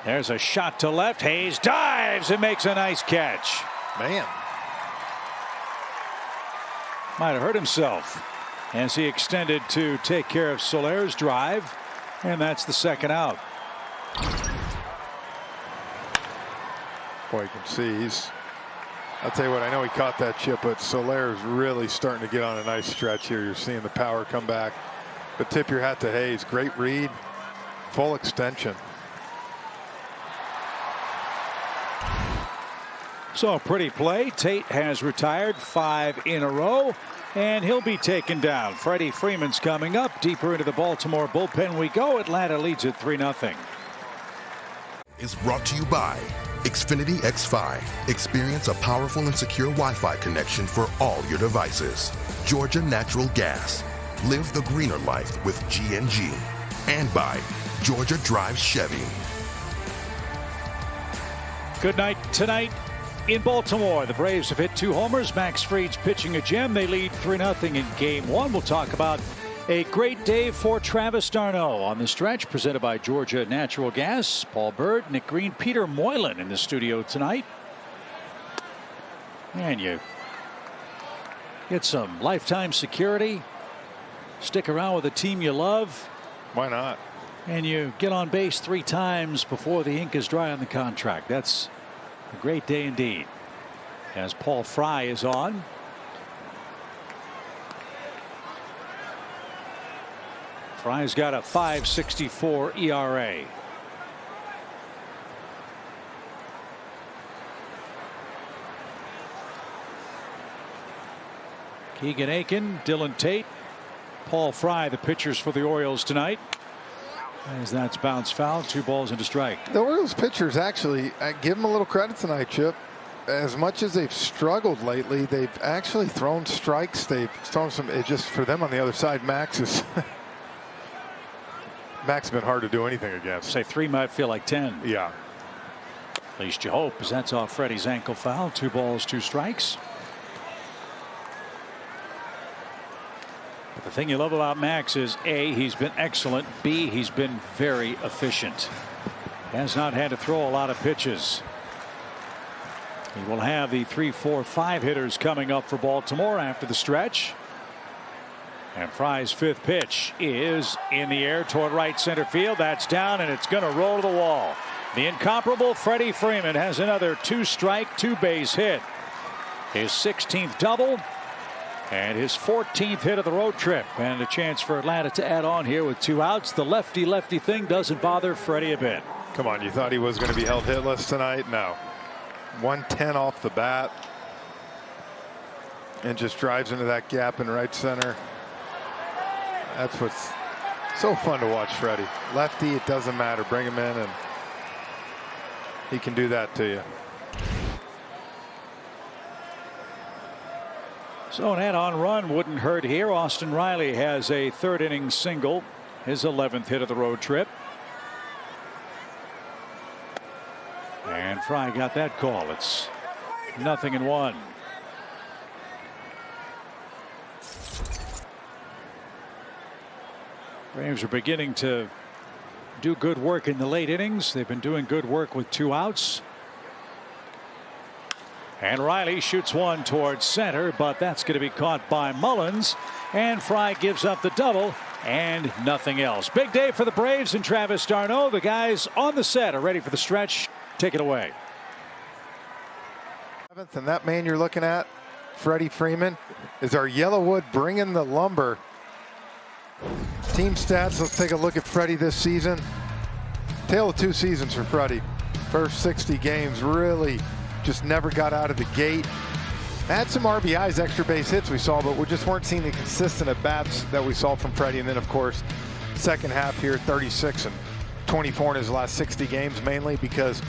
There's a shot to left. Hayes dives and makes a nice catch. Man. Might have hurt himself as he extended to take care of Soler's drive, and that's the 2nd out. Boy, you can see I'll tell you what, I know he caught that chip, but Soler is really starting to get on a nice stretch here. You're seeing the power come back. But tip your hat to Hayes. Great read, full extension. So a pretty play. Tate has retired 5 in a row, and he'll be taken down. Freddie Freeman's coming up. Deeper into the Baltimore bullpen we go. Atlanta leads at 3-0. Is brought to you by Xfinity X5. Experience a powerful and secure Wi-Fi connection for all your devices. Georgia Natural Gas. Live the greener life with G&G. And by Georgia Drives Chevy. Good night tonight in Baltimore. The Braves have hit 2 homers. Max Fried's pitching a gem. They lead 3-0 in Game 1. We'll talk about a great day for Travis d'Arnaud on the stretch, presented by Georgia Natural Gas. Paul Bird, Nick Green, Peter Moylan in the studio tonight. And you get some lifetime security. Stick around with a team you love. Why not? And you get on base 3 times before the ink is dry on the contract. That's a great day indeed. As Paul Fry is on. Fry's got a 5.64 ERA. Keegan Aiken, Dylan Tate, Paul Fry, the pitchers for the Orioles tonight. As that's bounced foul, 2 balls and a strike. The Orioles pitchers, actually, I give them a little credit tonight, Chip. As much as they've struggled lately, they've actually thrown strikes. They've thrown some. It just for them on the other side, Max has been hard to do anything against. Say 3 might feel like 10. Yeah. At least you hope, as that's off Freddie's ankle foul. 2 balls, 2 strikes. But the thing you love about Max is A, he's been excellent. B, he's been very efficient. Has not had to throw a lot of pitches. He will have the 3, 4, 5 hitters coming up for Baltimore after the stretch. And Fry's 5th pitch is in the air toward right center field. That's down, and it's going to roll to the wall. The incomparable Freddie Freeman has another 2-strike, 2-base hit. His 16th double and his 14th hit of the road trip. And a chance for Atlanta to add on here with 2 outs. The lefty-lefty thing doesn't bother Freddie a bit. Come on, you thought he was going to be held hitless tonight? No. 110 off the bat. And just drives into that gap in right center. That's what's so fun to watch Freddie. Lefty, it doesn't matter. Bring him in and he can do that to you. So an add-on run wouldn't hurt here. Austin Riley has a 3rd inning single, his 11th hit of the road trip. And Fry got that call. It's 0-1. Braves are beginning to do good work in the late innings. They've been doing good work with 2 outs. And Riley shoots one towards center, but that's going to be caught by Mullins. And Fry gives up the double and nothing else. Big day for the Braves and Travis d'Arnaud. The guys on the set are ready for the stretch. Take it away. And that man you're looking at, Freddie Freeman, is our Yellowwood bringing the lumber. Team stats, let's take a look at Freddie this season. Tale of two seasons for Freddie. First 60 games, really just never got out of the gate. Had some RBIs, extra base hits we saw, but we just weren't seeing the consistent at-bats that we saw from Freddie. And then, of course, second half here, 36 and 24 in his last 60 games, mainly because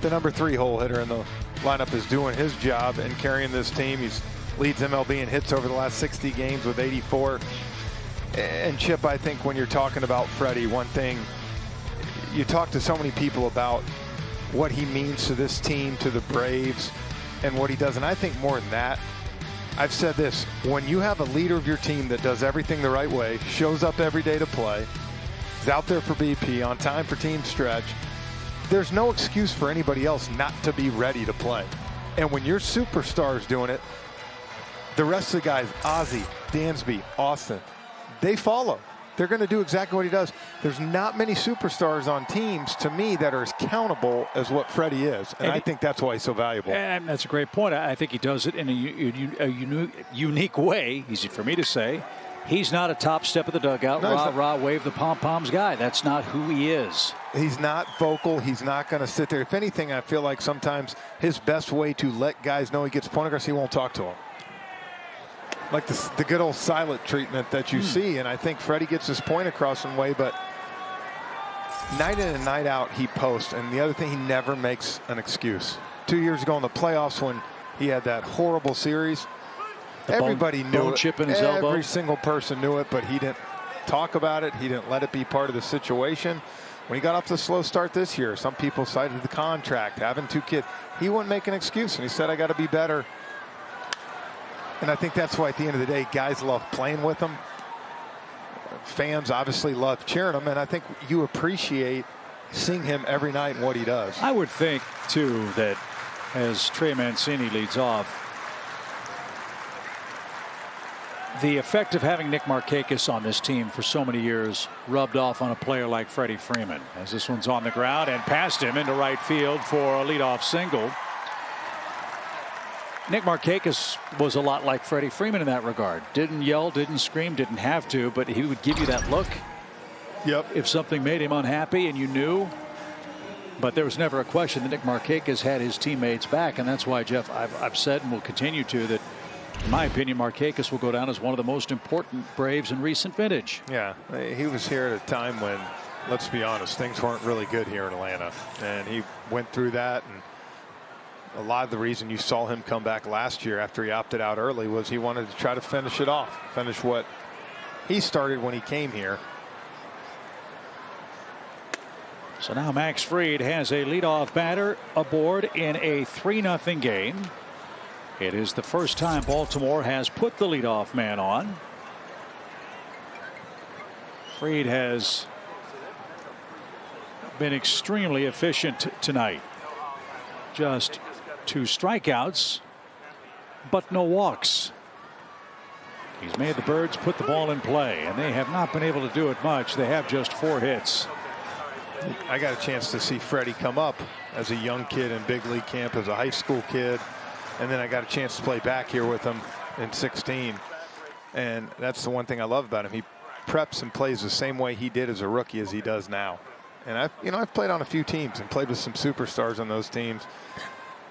the number 3 hole hitter in the lineup is doing his job and carrying this team. He leads MLB in hits over the last 60 games with 84. And Chip, I think when you're talking about Freddie, one thing, you talk to so many people about what he means to this team, to the Braves, and what he does. And I think more than that, I've said this, when you have a leader of your team that does everything the right way, shows up every day to play, is out there for BP, on time for team stretch, there's no excuse for anybody else not to be ready to play. And when your superstar's doing it, the rest of the guys, Ozzie, Dansby, Austin, they follow. They're going to do exactly what he does. There's not many superstars on teams, to me, that are as countable as what Freddie is. And I think that's why he's so valuable. And that's a great point. I think he does it in a unique way, easy for me to say. He's not a top step of the dugout, rah, wave the pom-poms guy. That's not who he is. He's not vocal. He's not going to sit there. If anything, I feel like sometimes his best way to let guys know he gets point across, he won't talk to them. Like the good old silent treatment that you see. And I think Freddie gets his point across in a way, but night in and night out, he posts. And the other thing, he never makes an excuse. 2 years ago in the playoffs when he had that horrible series, everybody knew it. Chip in his elbow. Every single person knew it, but he didn't talk about it. He didn't let it be part of the situation. When he got off the slow start this year, some people cited the contract, having 2 kids. He wouldn't make an excuse, and he said, I got to be better. And I think that's why at the end of the day, guys love playing with him. Fans obviously love cheering him, and I think you appreciate seeing him every night and what he does. I would think, too, that as Trey Mancini leads off, the effect of having Nick Markakis on this team for so many years rubbed off on a player like Freddie Freeman, as this one's on the ground and past him into right field for a leadoff single. Nick Markakis was a lot like Freddie Freeman in that regard. Didn't yell, didn't scream, didn't have to, but he would give you that look. Yep. If something made him unhappy and you knew. But there was never a question that Nick Markakis had his teammates back, and that's why, Jeff, I've said and will continue to that, in my opinion, Markakis will go down as one of the most important Braves in recent vintage. Yeah, he was here at a time when, let's be honest, things weren't really good here in Atlanta. And he went through that, and a lot of the reason you saw him come back last year after he opted out early was he wanted to try to finish it off, finish what he started when he came here. So now Max Fried has a leadoff batter aboard in a 3-0 game. It is the first time Baltimore has put the leadoff man on. Fried has been extremely efficient tonight. Just 2 strikeouts, but no walks. He's made the Birds put the ball in play, and they have not been able to do it much. They have just 4 hits. I got a chance to see Freddie come up as a young kid in big league camp as a high school kid, and then I got a chance to play back here with him in 16. And that's the one thing I love about him. He preps and plays the same way he did as a rookie as he does now. And I've played on a few teams and played with some superstars on those teams.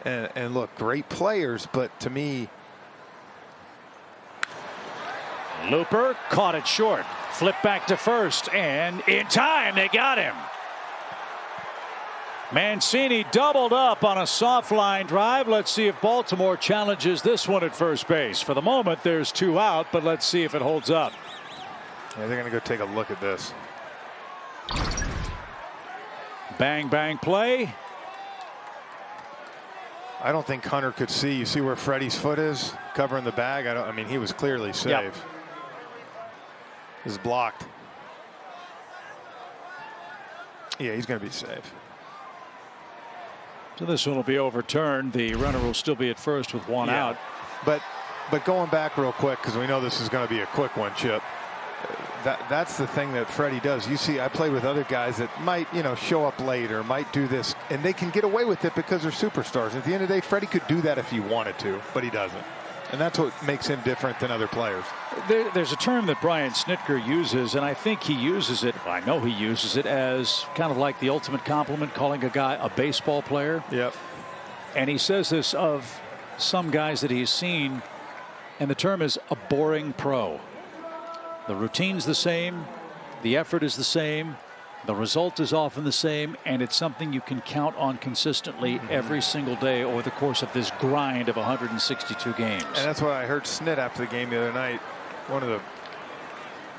And look, great players, but to me, Looper caught it short, flipped back to first, and in time they got him. Mancini doubled up on a soft line drive. Let's see if Baltimore challenges this one at first base. For the moment, there's 2 out, but let's see if it holds up. Yeah, they're going to go take a look at this. Bang, bang play. I don't think Hunter could see. You see where Freddie's foot is covering the bag? I mean, he was clearly safe. Yep. Is blocked. Yeah, he's going to be safe. So this one will be overturned. The runner will still be at first with 1 out. But going back real quick, because we know this is going to be a quick one, Chip. That's the thing that Freddie does. You see, I play with other guys that might, show up late or might do this, and they can get away with it because they're superstars. At the end of the day, Freddie could do that if he wanted to, but he doesn't. And that's what makes him different than other players. There's a term that Brian Snitker uses, and I think he uses it, I know he uses it as kind of like the ultimate compliment, calling a guy a baseball player. Yep. And he says this of some guys that he's seen, and the term is a boring pro. The routine's the same, the effort is the same, the result is often the same, and it's something you can count on consistently every single day over the course of this grind of 162 games. And that's what I heard Snit after the game the other night. One of the,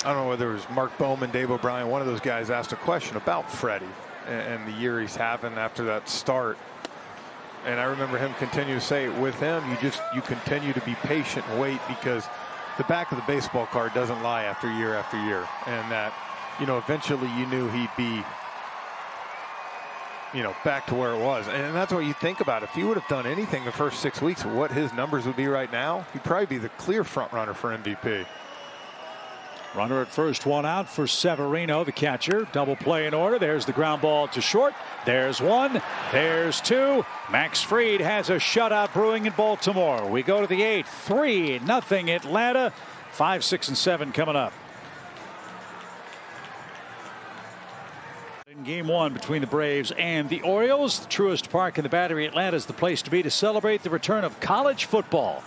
I don't know whether it was Mark Bowman, Dave O'Brien, one of those guys asked a question about Freddie and the year he's having after that start. And I remember him continue to say, with him, you continue to be patient and wait, because the back of the baseball card doesn't lie after year, and that, eventually you knew he'd be, back to where it was. And that's what you think about. If he would have done anything the first 6 weeks, what his numbers would be right now, he'd probably be the clear front runner for MVP. Runner at first, one out for Severino, the catcher. Double play in order. There's the ground ball to short. There's one. There's two. Max Fried has a shutout brewing in Baltimore. We go to the 8th. 3-0 Atlanta. 5, 6, and 7 coming up. In game one between the Braves and the Orioles, the Truist Park in the Battery, Atlanta is the place to be to celebrate the return of college football.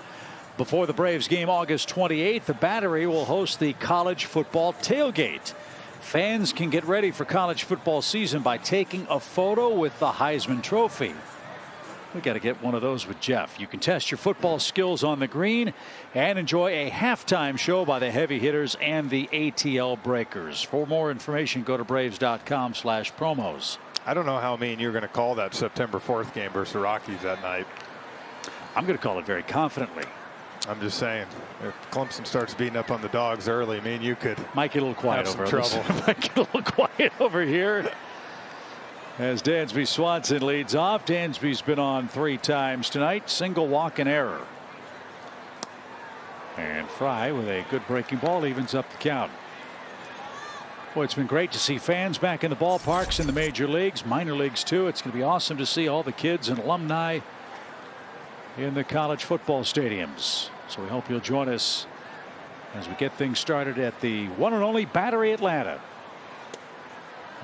Before the Braves game August 28th, the Battery will host the college football tailgate. Fans can get ready for college football season by taking a photo with the Heisman Trophy. We got to get one of those with Jeff. You can test your football skills on the green and enjoy a halftime show by the heavy hitters and the ATL Breakers. For more information, go to braves.com/promos. I don't know how mean you're going to call that September 4th game versus the Rockies that night. I'm going to call it very confidently. I'm just saying, if Clemson starts beating up on the Dogs early, you could might get a little quiet have over some trouble. Might get a little quiet over here. As Dansby Swanson leads off. Dansby's been on 3 times tonight. Single, walk, and error. And Fry with a good breaking ball evens up the count. Boy, it's been great to see fans back in the ballparks in the major leagues, minor leagues too. It's going to be awesome to see all the kids and alumni in the college football stadiums. So we hope you'll join us as we get things started at the one and only Battery Atlanta.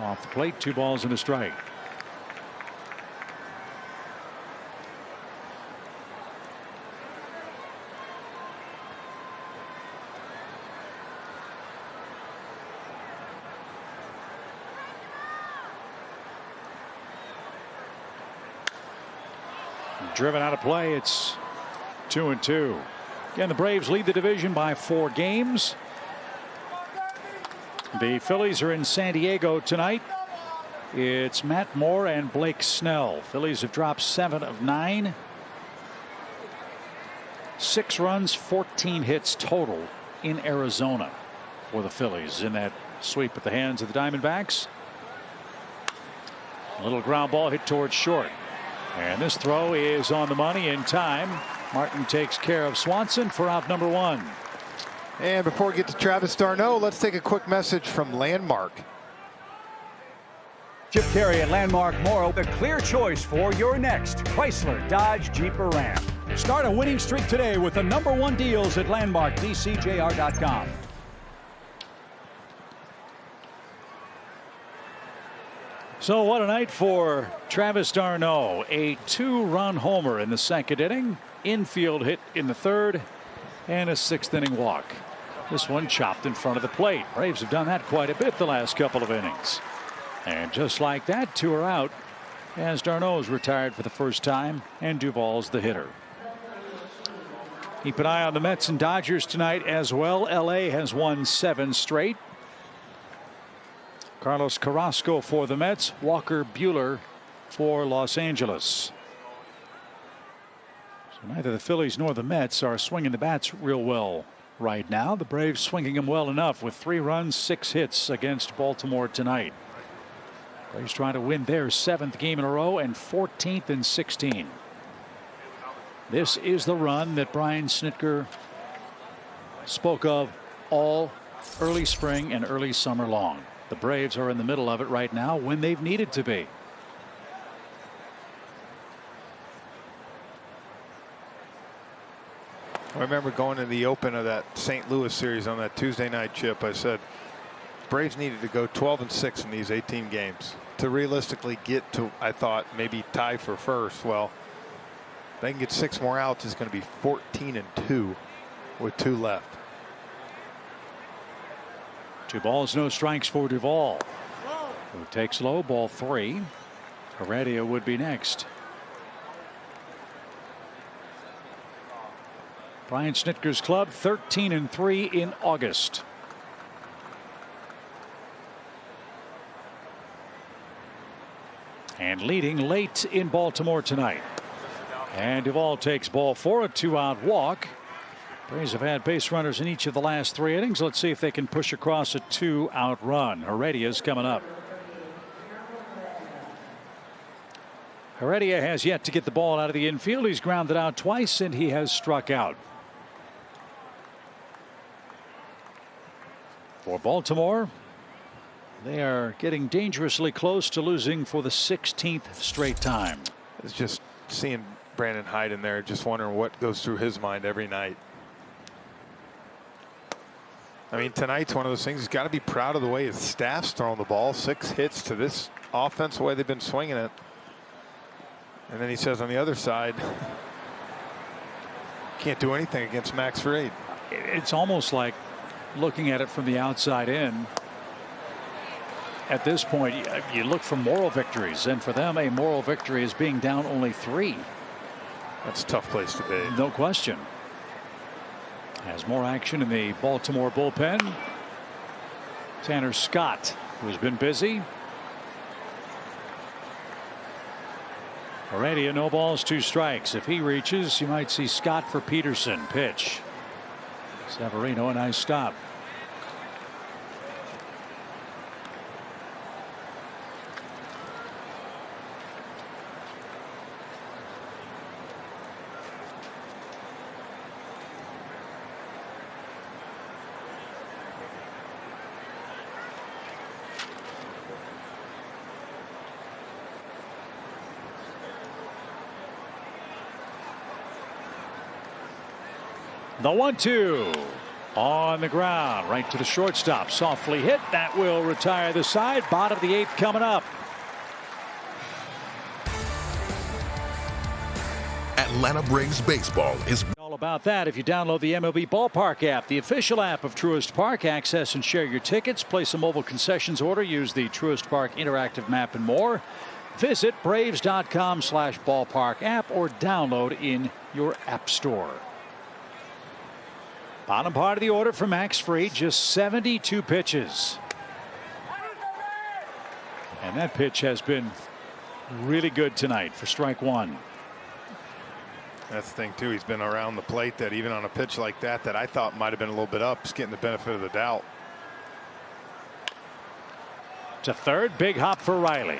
Off the plate, 2 balls and a strike. Driven out of play. It's 2-2. Again, the Braves lead the division by 4 games. The Phillies are in San Diego tonight. It's Matt Moore and Blake Snell. Phillies have dropped 7 of 9. 6 runs, 14 hits total in Arizona for the Phillies in that sweep at the hands of the Diamondbacks. A little ground ball hit towards short. And this throw is on the money in time. Martin takes care of Swanson for out number 1. And before we get to Travis d'Arnaud, let's take a quick message from Landmark. Chip Carey at Landmark Moro, the clear choice for your next Chrysler, Dodge, Jeep, or Ram. Start a winning streak today with the #1 deals at LandmarkDCJR.com. So what a night for Travis d'Arnaud. A 2-run homer in the 2nd inning. Infield hit in the 3rd. And a 6th inning walk. This one chopped in front of the plate. Braves have done that quite a bit the last couple of innings. And just like that, 2 are out as d'Arnaud is retired for the first time and Duvall's the hitter. Keep an eye on the Mets and Dodgers tonight as well. LA has won 7 straight. Carlos Carrasco for the Mets. Walker Buehler for Los Angeles. So neither the Phillies nor the Mets are swinging the bats real well right now. The Braves swinging them well enough with 3 runs, 6 hits against Baltimore tonight. Braves trying to win their 7th game in a row and 14th in 16. This is the run that Brian Snitker spoke of all early spring and early summer long. The Braves are in the middle of it right now when they've needed to be. I remember going to the open of that St. Louis series on that Tuesday night, Chip. I said Braves needed to go 12-6 in these 18 games to realistically get to, I thought, maybe tie for first. Well, they can get 6 more outs. It's going to be 14-2 with 2 left. 2 balls, no strikes for Duvall, who takes low, ball 3. Heredia would be next. Brian Snitker's club 13-3 in August. And leading late in Baltimore tonight. And Duvall takes ball 4, a 2-out walk. Braves have had base runners in each of the last 3 innings. Let's see if they can push across a 2-out run. Heredia's coming up. Heredia has yet to get the ball out of the infield. He's grounded out twice and he has struck out. For Baltimore, they are getting dangerously close to losing for the 16th straight time. It's just seeing Brandon Hyde in there, just wondering what goes through his mind every night. I mean, tonight's one of those things. He's got to be proud of the way his staff's throwing the ball. 6 hits to this offense, the way they've been swinging it. And then he says on the other side, can't do anything against Max Fried. It's almost like looking at it from the outside in. At this point, you look for moral victories, and for them, a moral victory is being down only 3. That's a tough place to be. No question. Has more action in the Baltimore bullpen. Tanner Scott, who's been busy. Heredia, no balls, 2 strikes. If he reaches, you might see Scott for Peterson. Pitch. Severino, a nice stop. The 1-2 on the ground, right to the shortstop. Softly hit. That will retire the side. Bottom of the 8th coming up. Atlanta Braves baseball is All about that if you download the MLB Ballpark app, the official app of Truist Park. Access and share your tickets, place a mobile concessions order, use the Truist Park interactive map and more. Visit braves.com/ballpark app or download in your app store. Bottom part of the order for Max Fried, just 72 pitches. And that pitch has been really good tonight for strike 1. That's the thing, too. He's been around the plate that even on a pitch like that I thought might have been a little bit up, he's getting the benefit of the doubt. To third, big hop for Riley.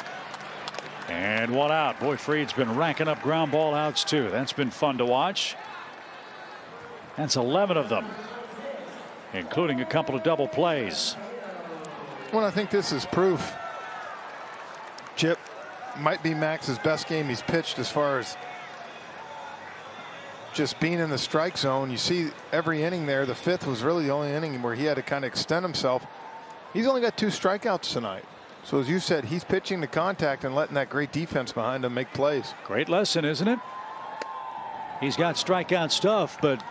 And 1 out. Boy, Fried's been racking up ground ball outs, too. That's been fun to watch. That's 11 of them, including a couple of double plays. Well, I think this is proof. Chip, might be Max's best game he's pitched as far as just being in the strike zone. You see every inning there. The 5th was really the only inning where he had to kind of extend himself. He's only got 2 strikeouts tonight. So as you said, he's pitching to contact and letting that great defense behind him make plays. Great lesson, isn't it? He's got strikeout stuff, but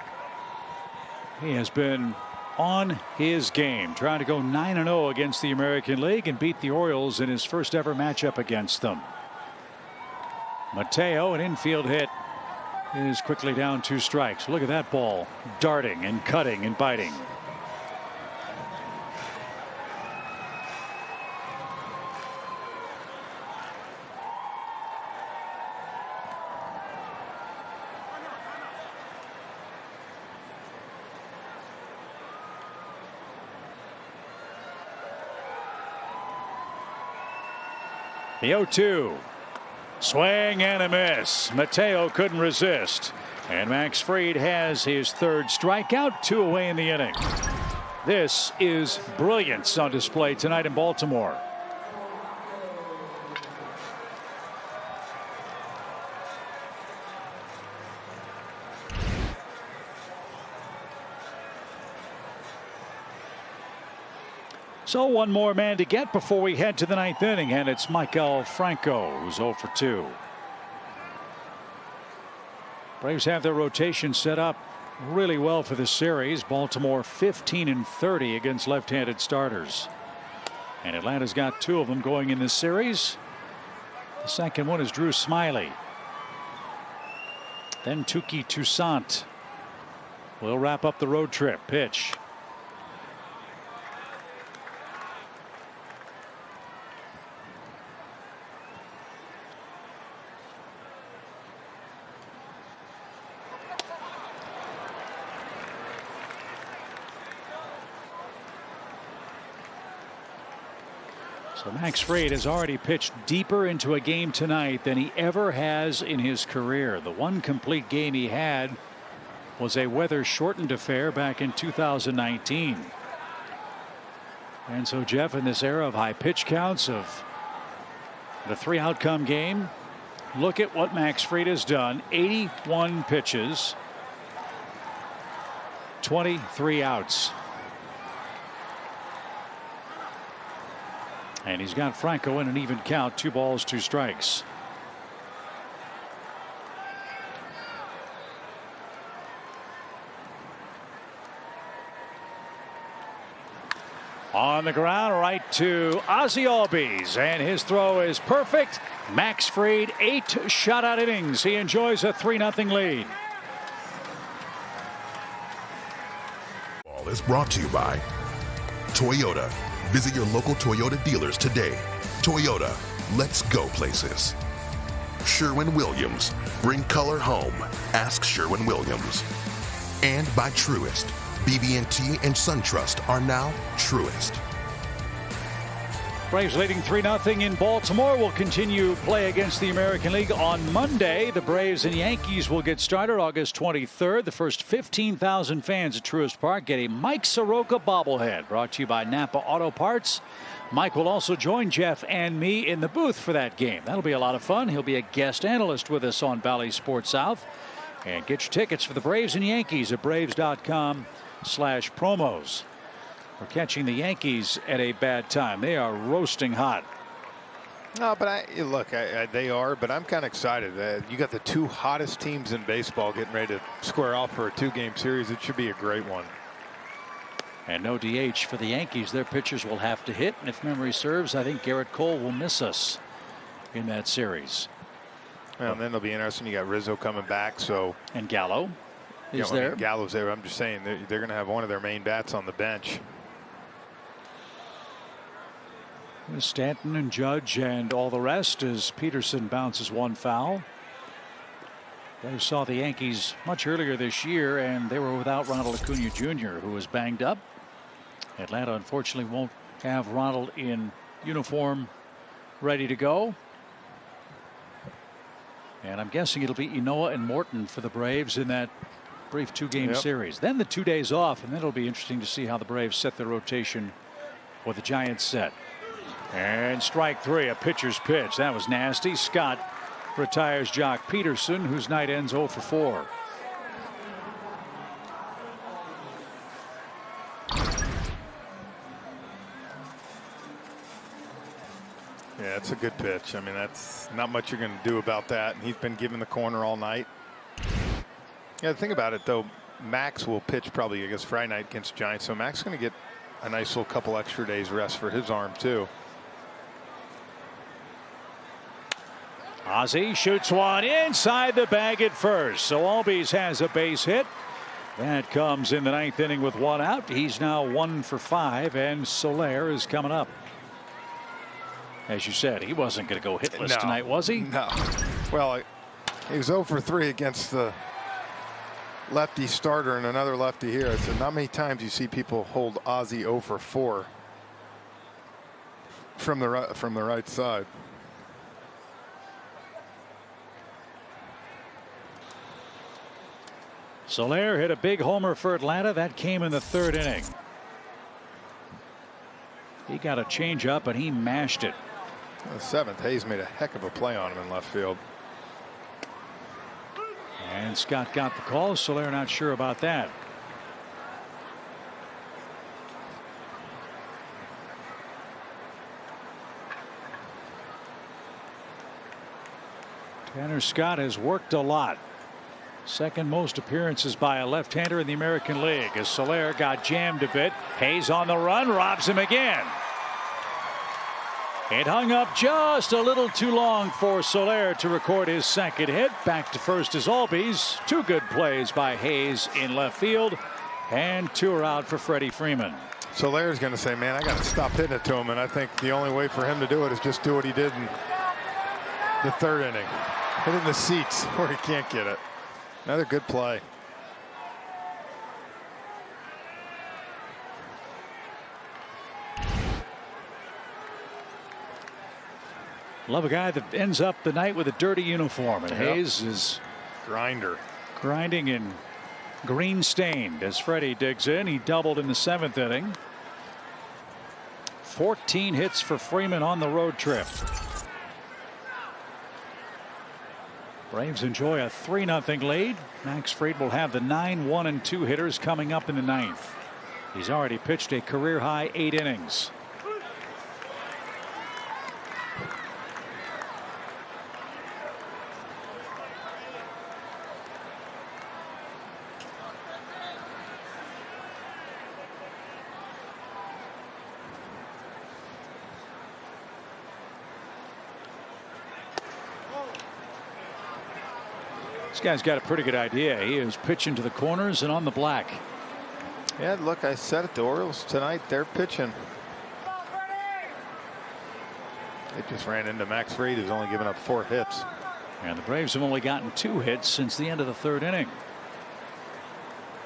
he has been on his game, trying to go 9-0 against the American League and beat the Orioles in his first ever matchup against them. Mateo, an infield hit, is quickly down 2 strikes. Look at that ball darting and cutting and biting. The 0-2. Swing and a miss. Mateo couldn't resist. And Max Fried has his 3rd strikeout, 2 away in the inning. This is brilliance on display tonight in Baltimore. So one more man to get before we head to the ninth inning, and it's Maikel Franco, who's 0 for 2. Braves have their rotation set up really well for this series. Baltimore 15-30 against left-handed starters, and Atlanta's got 2 of them going in this series. The second one is Drew Smyly. Then Touki Toussaint will wrap up the road trip. Pitch. So Max Fried has already pitched deeper into a game tonight than he ever has in his career. The one complete game he had was a weather-shortened affair back in 2019. And so, Jeff, in this era of high pitch counts, of the 3-outcome game, look at what Max Fried has done. 81 pitches, 23 outs. And he's got Franco in an even count, 2 balls, 2 strikes. On the ground, right to Ozzie Albies, and his throw is perfect. Max Fried, 8 shutout innings. He enjoys a 3-0 lead. Ball is brought to you by Toyota. Visit your local Toyota dealers today. Toyota, let's go places. Sherwin-Williams, bring color home. Ask Sherwin-Williams. And by Truist, BB&T and SunTrust are now Truist. Braves leading 3-0 in Baltimore. Will continue play against the American League on Monday. The Braves and Yankees will get started August 23rd. The first 15,000 fans at Truist Park get a Mike Soroka bobblehead, brought to you by Napa Auto Parts. Mike will also join Jeff and me in the booth for that game. That'll be a lot of fun. He'll be a guest analyst with us on Bally Sports South. And get your tickets for the Braves and Yankees at braves.com/promos. We're catching the Yankees at a bad time. They are roasting hot. No, but they are, but I'm kind of excited. You got the 2 hottest teams in baseball getting ready to square off for a 2-game series. It should be a great one. And no DH for the Yankees. Their pitchers will have to hit. And if memory serves, I think Garrett Cole will miss us in that series. Well, and then it'll be interesting. You got Rizzo coming back. And Gallo is there. Gallo's there. I'm just saying they're going to have one of their main bats on the bench. Stanton and Judge and all the rest as Peterson bounces 1 foul. They saw the Yankees much earlier this year, and they were without Ronald Acuna Jr., who was banged up. Atlanta unfortunately won't have Ronald in uniform ready to go. And I'm guessing it'll be Inoa and Morton for the Braves in that brief 2-game series. Then the 2 days off, and then it'll be interesting to see how the Braves set their rotation for the Giants set. And strike 3, a pitcher's pitch. That was nasty. Scott retires Jock Peterson, whose night ends 0 for 4. Yeah, it's a good pitch. I mean, that's not much you're going to do about that. And he's been given the corner all night. Yeah, think about it, though. Max will pitch probably, I guess, Friday night against Giants. So Max is going to get a nice little couple extra days rest for his arm, too. Ozzie shoots one inside the bag at first. So Albies has a base hit. That comes in the 9th inning with 1 out. He's now 1 for 5, and Soler is coming up. As you said, he wasn't going to go hitless tonight, was he? No. Well, he was 0 for 3 against the lefty starter and another lefty here. I said not many times you see people hold Ozzie 0 for 4 from the right side. Soler hit a big homer for Atlanta. That came in the 3rd inning. He got a changeup and he mashed it. The 7th, Hayes made a heck of a play on him in left field. And Scott got the call. Soler not sure about that. Tanner Scott has worked a lot. Second most appearances by a left-hander in the American League, as Soler got jammed a bit. Hayes on the run, robs him again. It hung up just a little too long for Soler to record his second hit. Back to first is Albies. Two good plays by Hayes in left field, and two are out for Freddie Freeman. Soler's going to say, man, I got to stop hitting it to him, and I think the only way for him to do it is just do what he did in the third inning. Hit in the seats where he can't get it. Another good play. Love a guy that ends up the night with a dirty uniform, and Hayes is grinding and green stained as Freddie digs in. He doubled in the 7th inning. 14 hits for Freeman on the road trip. Braves enjoy a 3-0 lead. Max Fried will have the 9, 1, and 2 hitters coming up in the 9th. He's already pitched a career high 8 innings. This guy's got a pretty good idea. He is pitching to the corners and on the black. Yeah, look, I said it. The Orioles tonight, they're pitching. They just ran into Max Fried, who's only given up 4 hits. And the Braves have only gotten 2 hits since the end of the 3rd inning.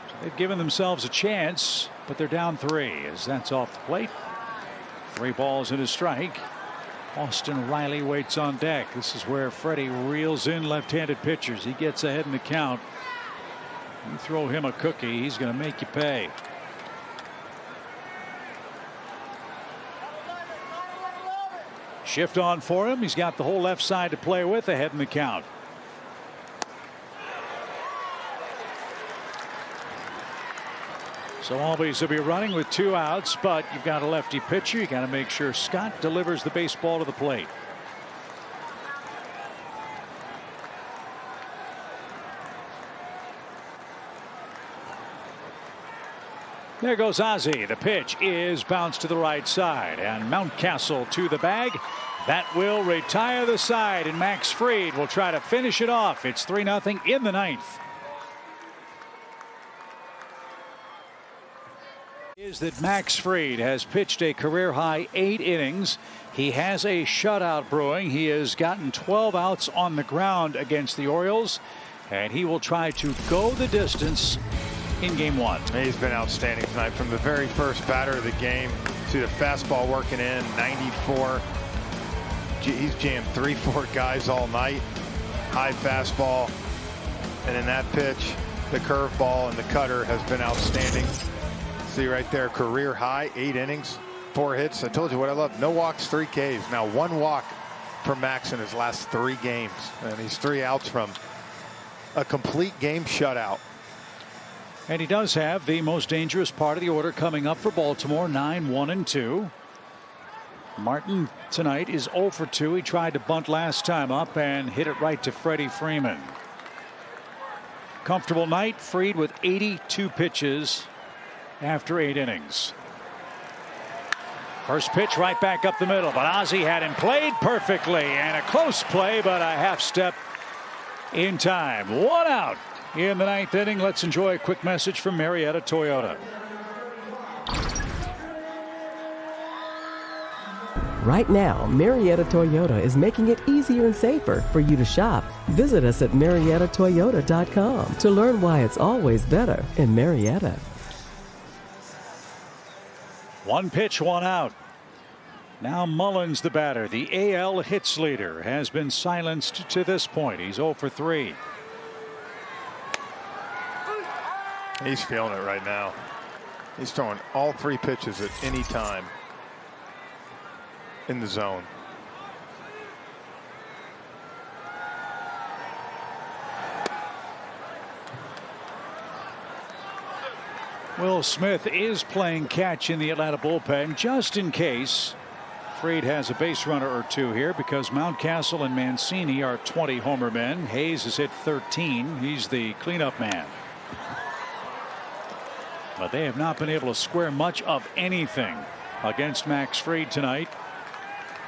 So they've given themselves a chance, but they're down 3 as that's off the plate. 3 balls and a strike. Austin Riley waits on deck. This is where Freddie reels in left-handed pitchers. He gets ahead in the count. You throw him a cookie, he's going to make you pay. Shift on for him. He's got the whole left side to play with ahead in the count. So Albies will be running with 2 outs, but you've got a lefty pitcher. You got to make sure Scott delivers the baseball to the plate. There goes Ozzie. The pitch is bounced to the right side, and Mountcastle to the bag. That will retire the side, and Max Fried will try to finish it off. It's 3-0 in the 9th. Is that Max Fried has pitched a career high 8 innings. He has a shutout brewing. He has gotten 12 outs on the ground against the Orioles, and he will try to go the distance in game 1. He's been outstanding tonight from the very first batter of the game. See the fastball working in 94. He's jammed 3-4 guys all night. High fastball, and in that pitch the curveball and the cutter has been outstanding. See right there, career high 8 innings, 4 hits. I told you what I love. No walks, 3 Ks. Now 1 walk for Max in his last 3 games, and he's 3 outs from a complete game shutout. And he does have the most dangerous part of the order coming up for Baltimore, 9, 1, and 2. Martin tonight is 0 for 2. He tried to bunt last time up and hit it right to Freddie Freeman. Comfortable night. Fried with 82 pitches after 8 innings. First pitch right back up the middle, but Ozzie had him played perfectly, and a close play, but a half step in time. 1 out in the 9th inning. Let's enjoy a quick message from Marietta Toyota. Right now, Marietta Toyota is making it easier and safer for you to shop. Visit us at MariettaToyota.com to learn why it's always better in Marietta. 1 pitch, 1 out. Now Mullins, the batter, the AL hits leader, has been silenced to this point. He's 0 for 3. He's feeling it right now. He's throwing all 3 pitches at any time in the zone. Will Smith is playing catch in the Atlanta bullpen just in case Fried has a base runner or two here because Mountcastle and Mancini are 20 homer men. Hayes has hit 13. He's the cleanup man. But they have not been able to square much of anything against Max Fried tonight.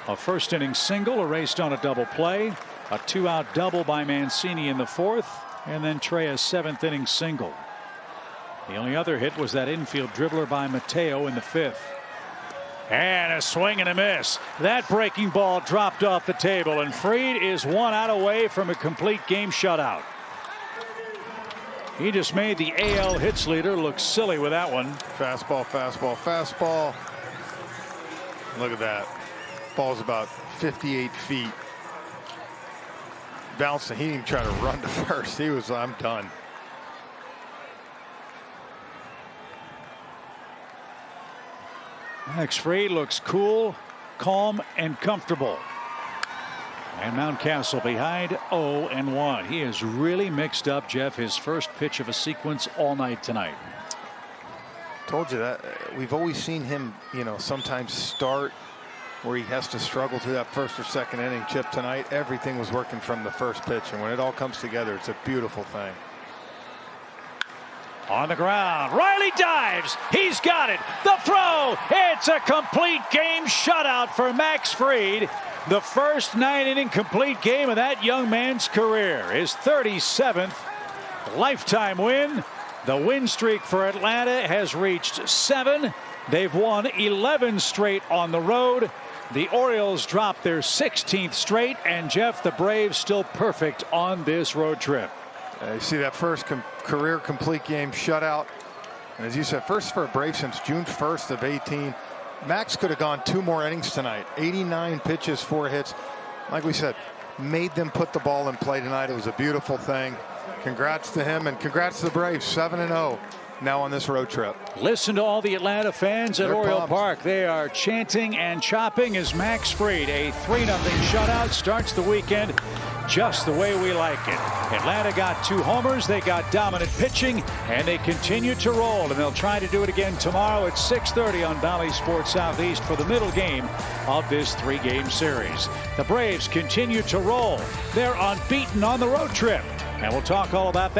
A first inning single erased on a double play. A 2-out double by Mancini in the fourth. And then Trey a 7th inning single. The only other hit was that infield dribbler by Mateo in the 5th. And a swing and a miss. That breaking ball dropped off the table, and Fried is 1 out away from a complete game shutout. He just made the AL hits leader look silly with that one. Fastball, fastball, fastball. Look at that. Ball's about 58 feet. Bouncing. He didn't try to run to first. He was, I'm done. Max Fried looks cool, calm, and comfortable. And Mountcastle behind 0-1. He is really mixed up, Jeff. His first pitch of a sequence all night tonight. Told you that. We've always seen him, sometimes start where he has to struggle through that first or second inning. Chip, tonight, everything was working from the first pitch. And when it all comes together, it's a beautiful thing. On the ground, Riley dives. He's got it. The throw. It's a complete game shutout for Max Fried. The first 9-inning complete game of that young man's career. His 37th lifetime win. The win streak for Atlanta has reached 7. They've won 11 straight on the road. The Orioles dropped their 16th straight. And Jeff, the Braves still perfect on this road trip. You see that first career complete game shutout. And as you said, first for a Brave since June 1st of 18. Max could have gone 2 more innings tonight. 89 pitches, 4 hits. Like we said, made them put the ball in play tonight. It was a beautiful thing. Congrats to him and congrats to the Braves. 7-0 now on this road trip. Listen to all the Atlanta fans at They're Oriole pumped. Park. They are chanting and chopping as Max Fried, a 3-0 shutout, starts the weekend just the way we like it. Atlanta got 2 homers. They got dominant pitching, and they continue to roll. And they'll try to do it again tomorrow at 6:30 on Bally Sports Southeast for the middle game of this 3-game series. The Braves continue to roll. They're unbeaten on the road trip. And we'll talk all about that.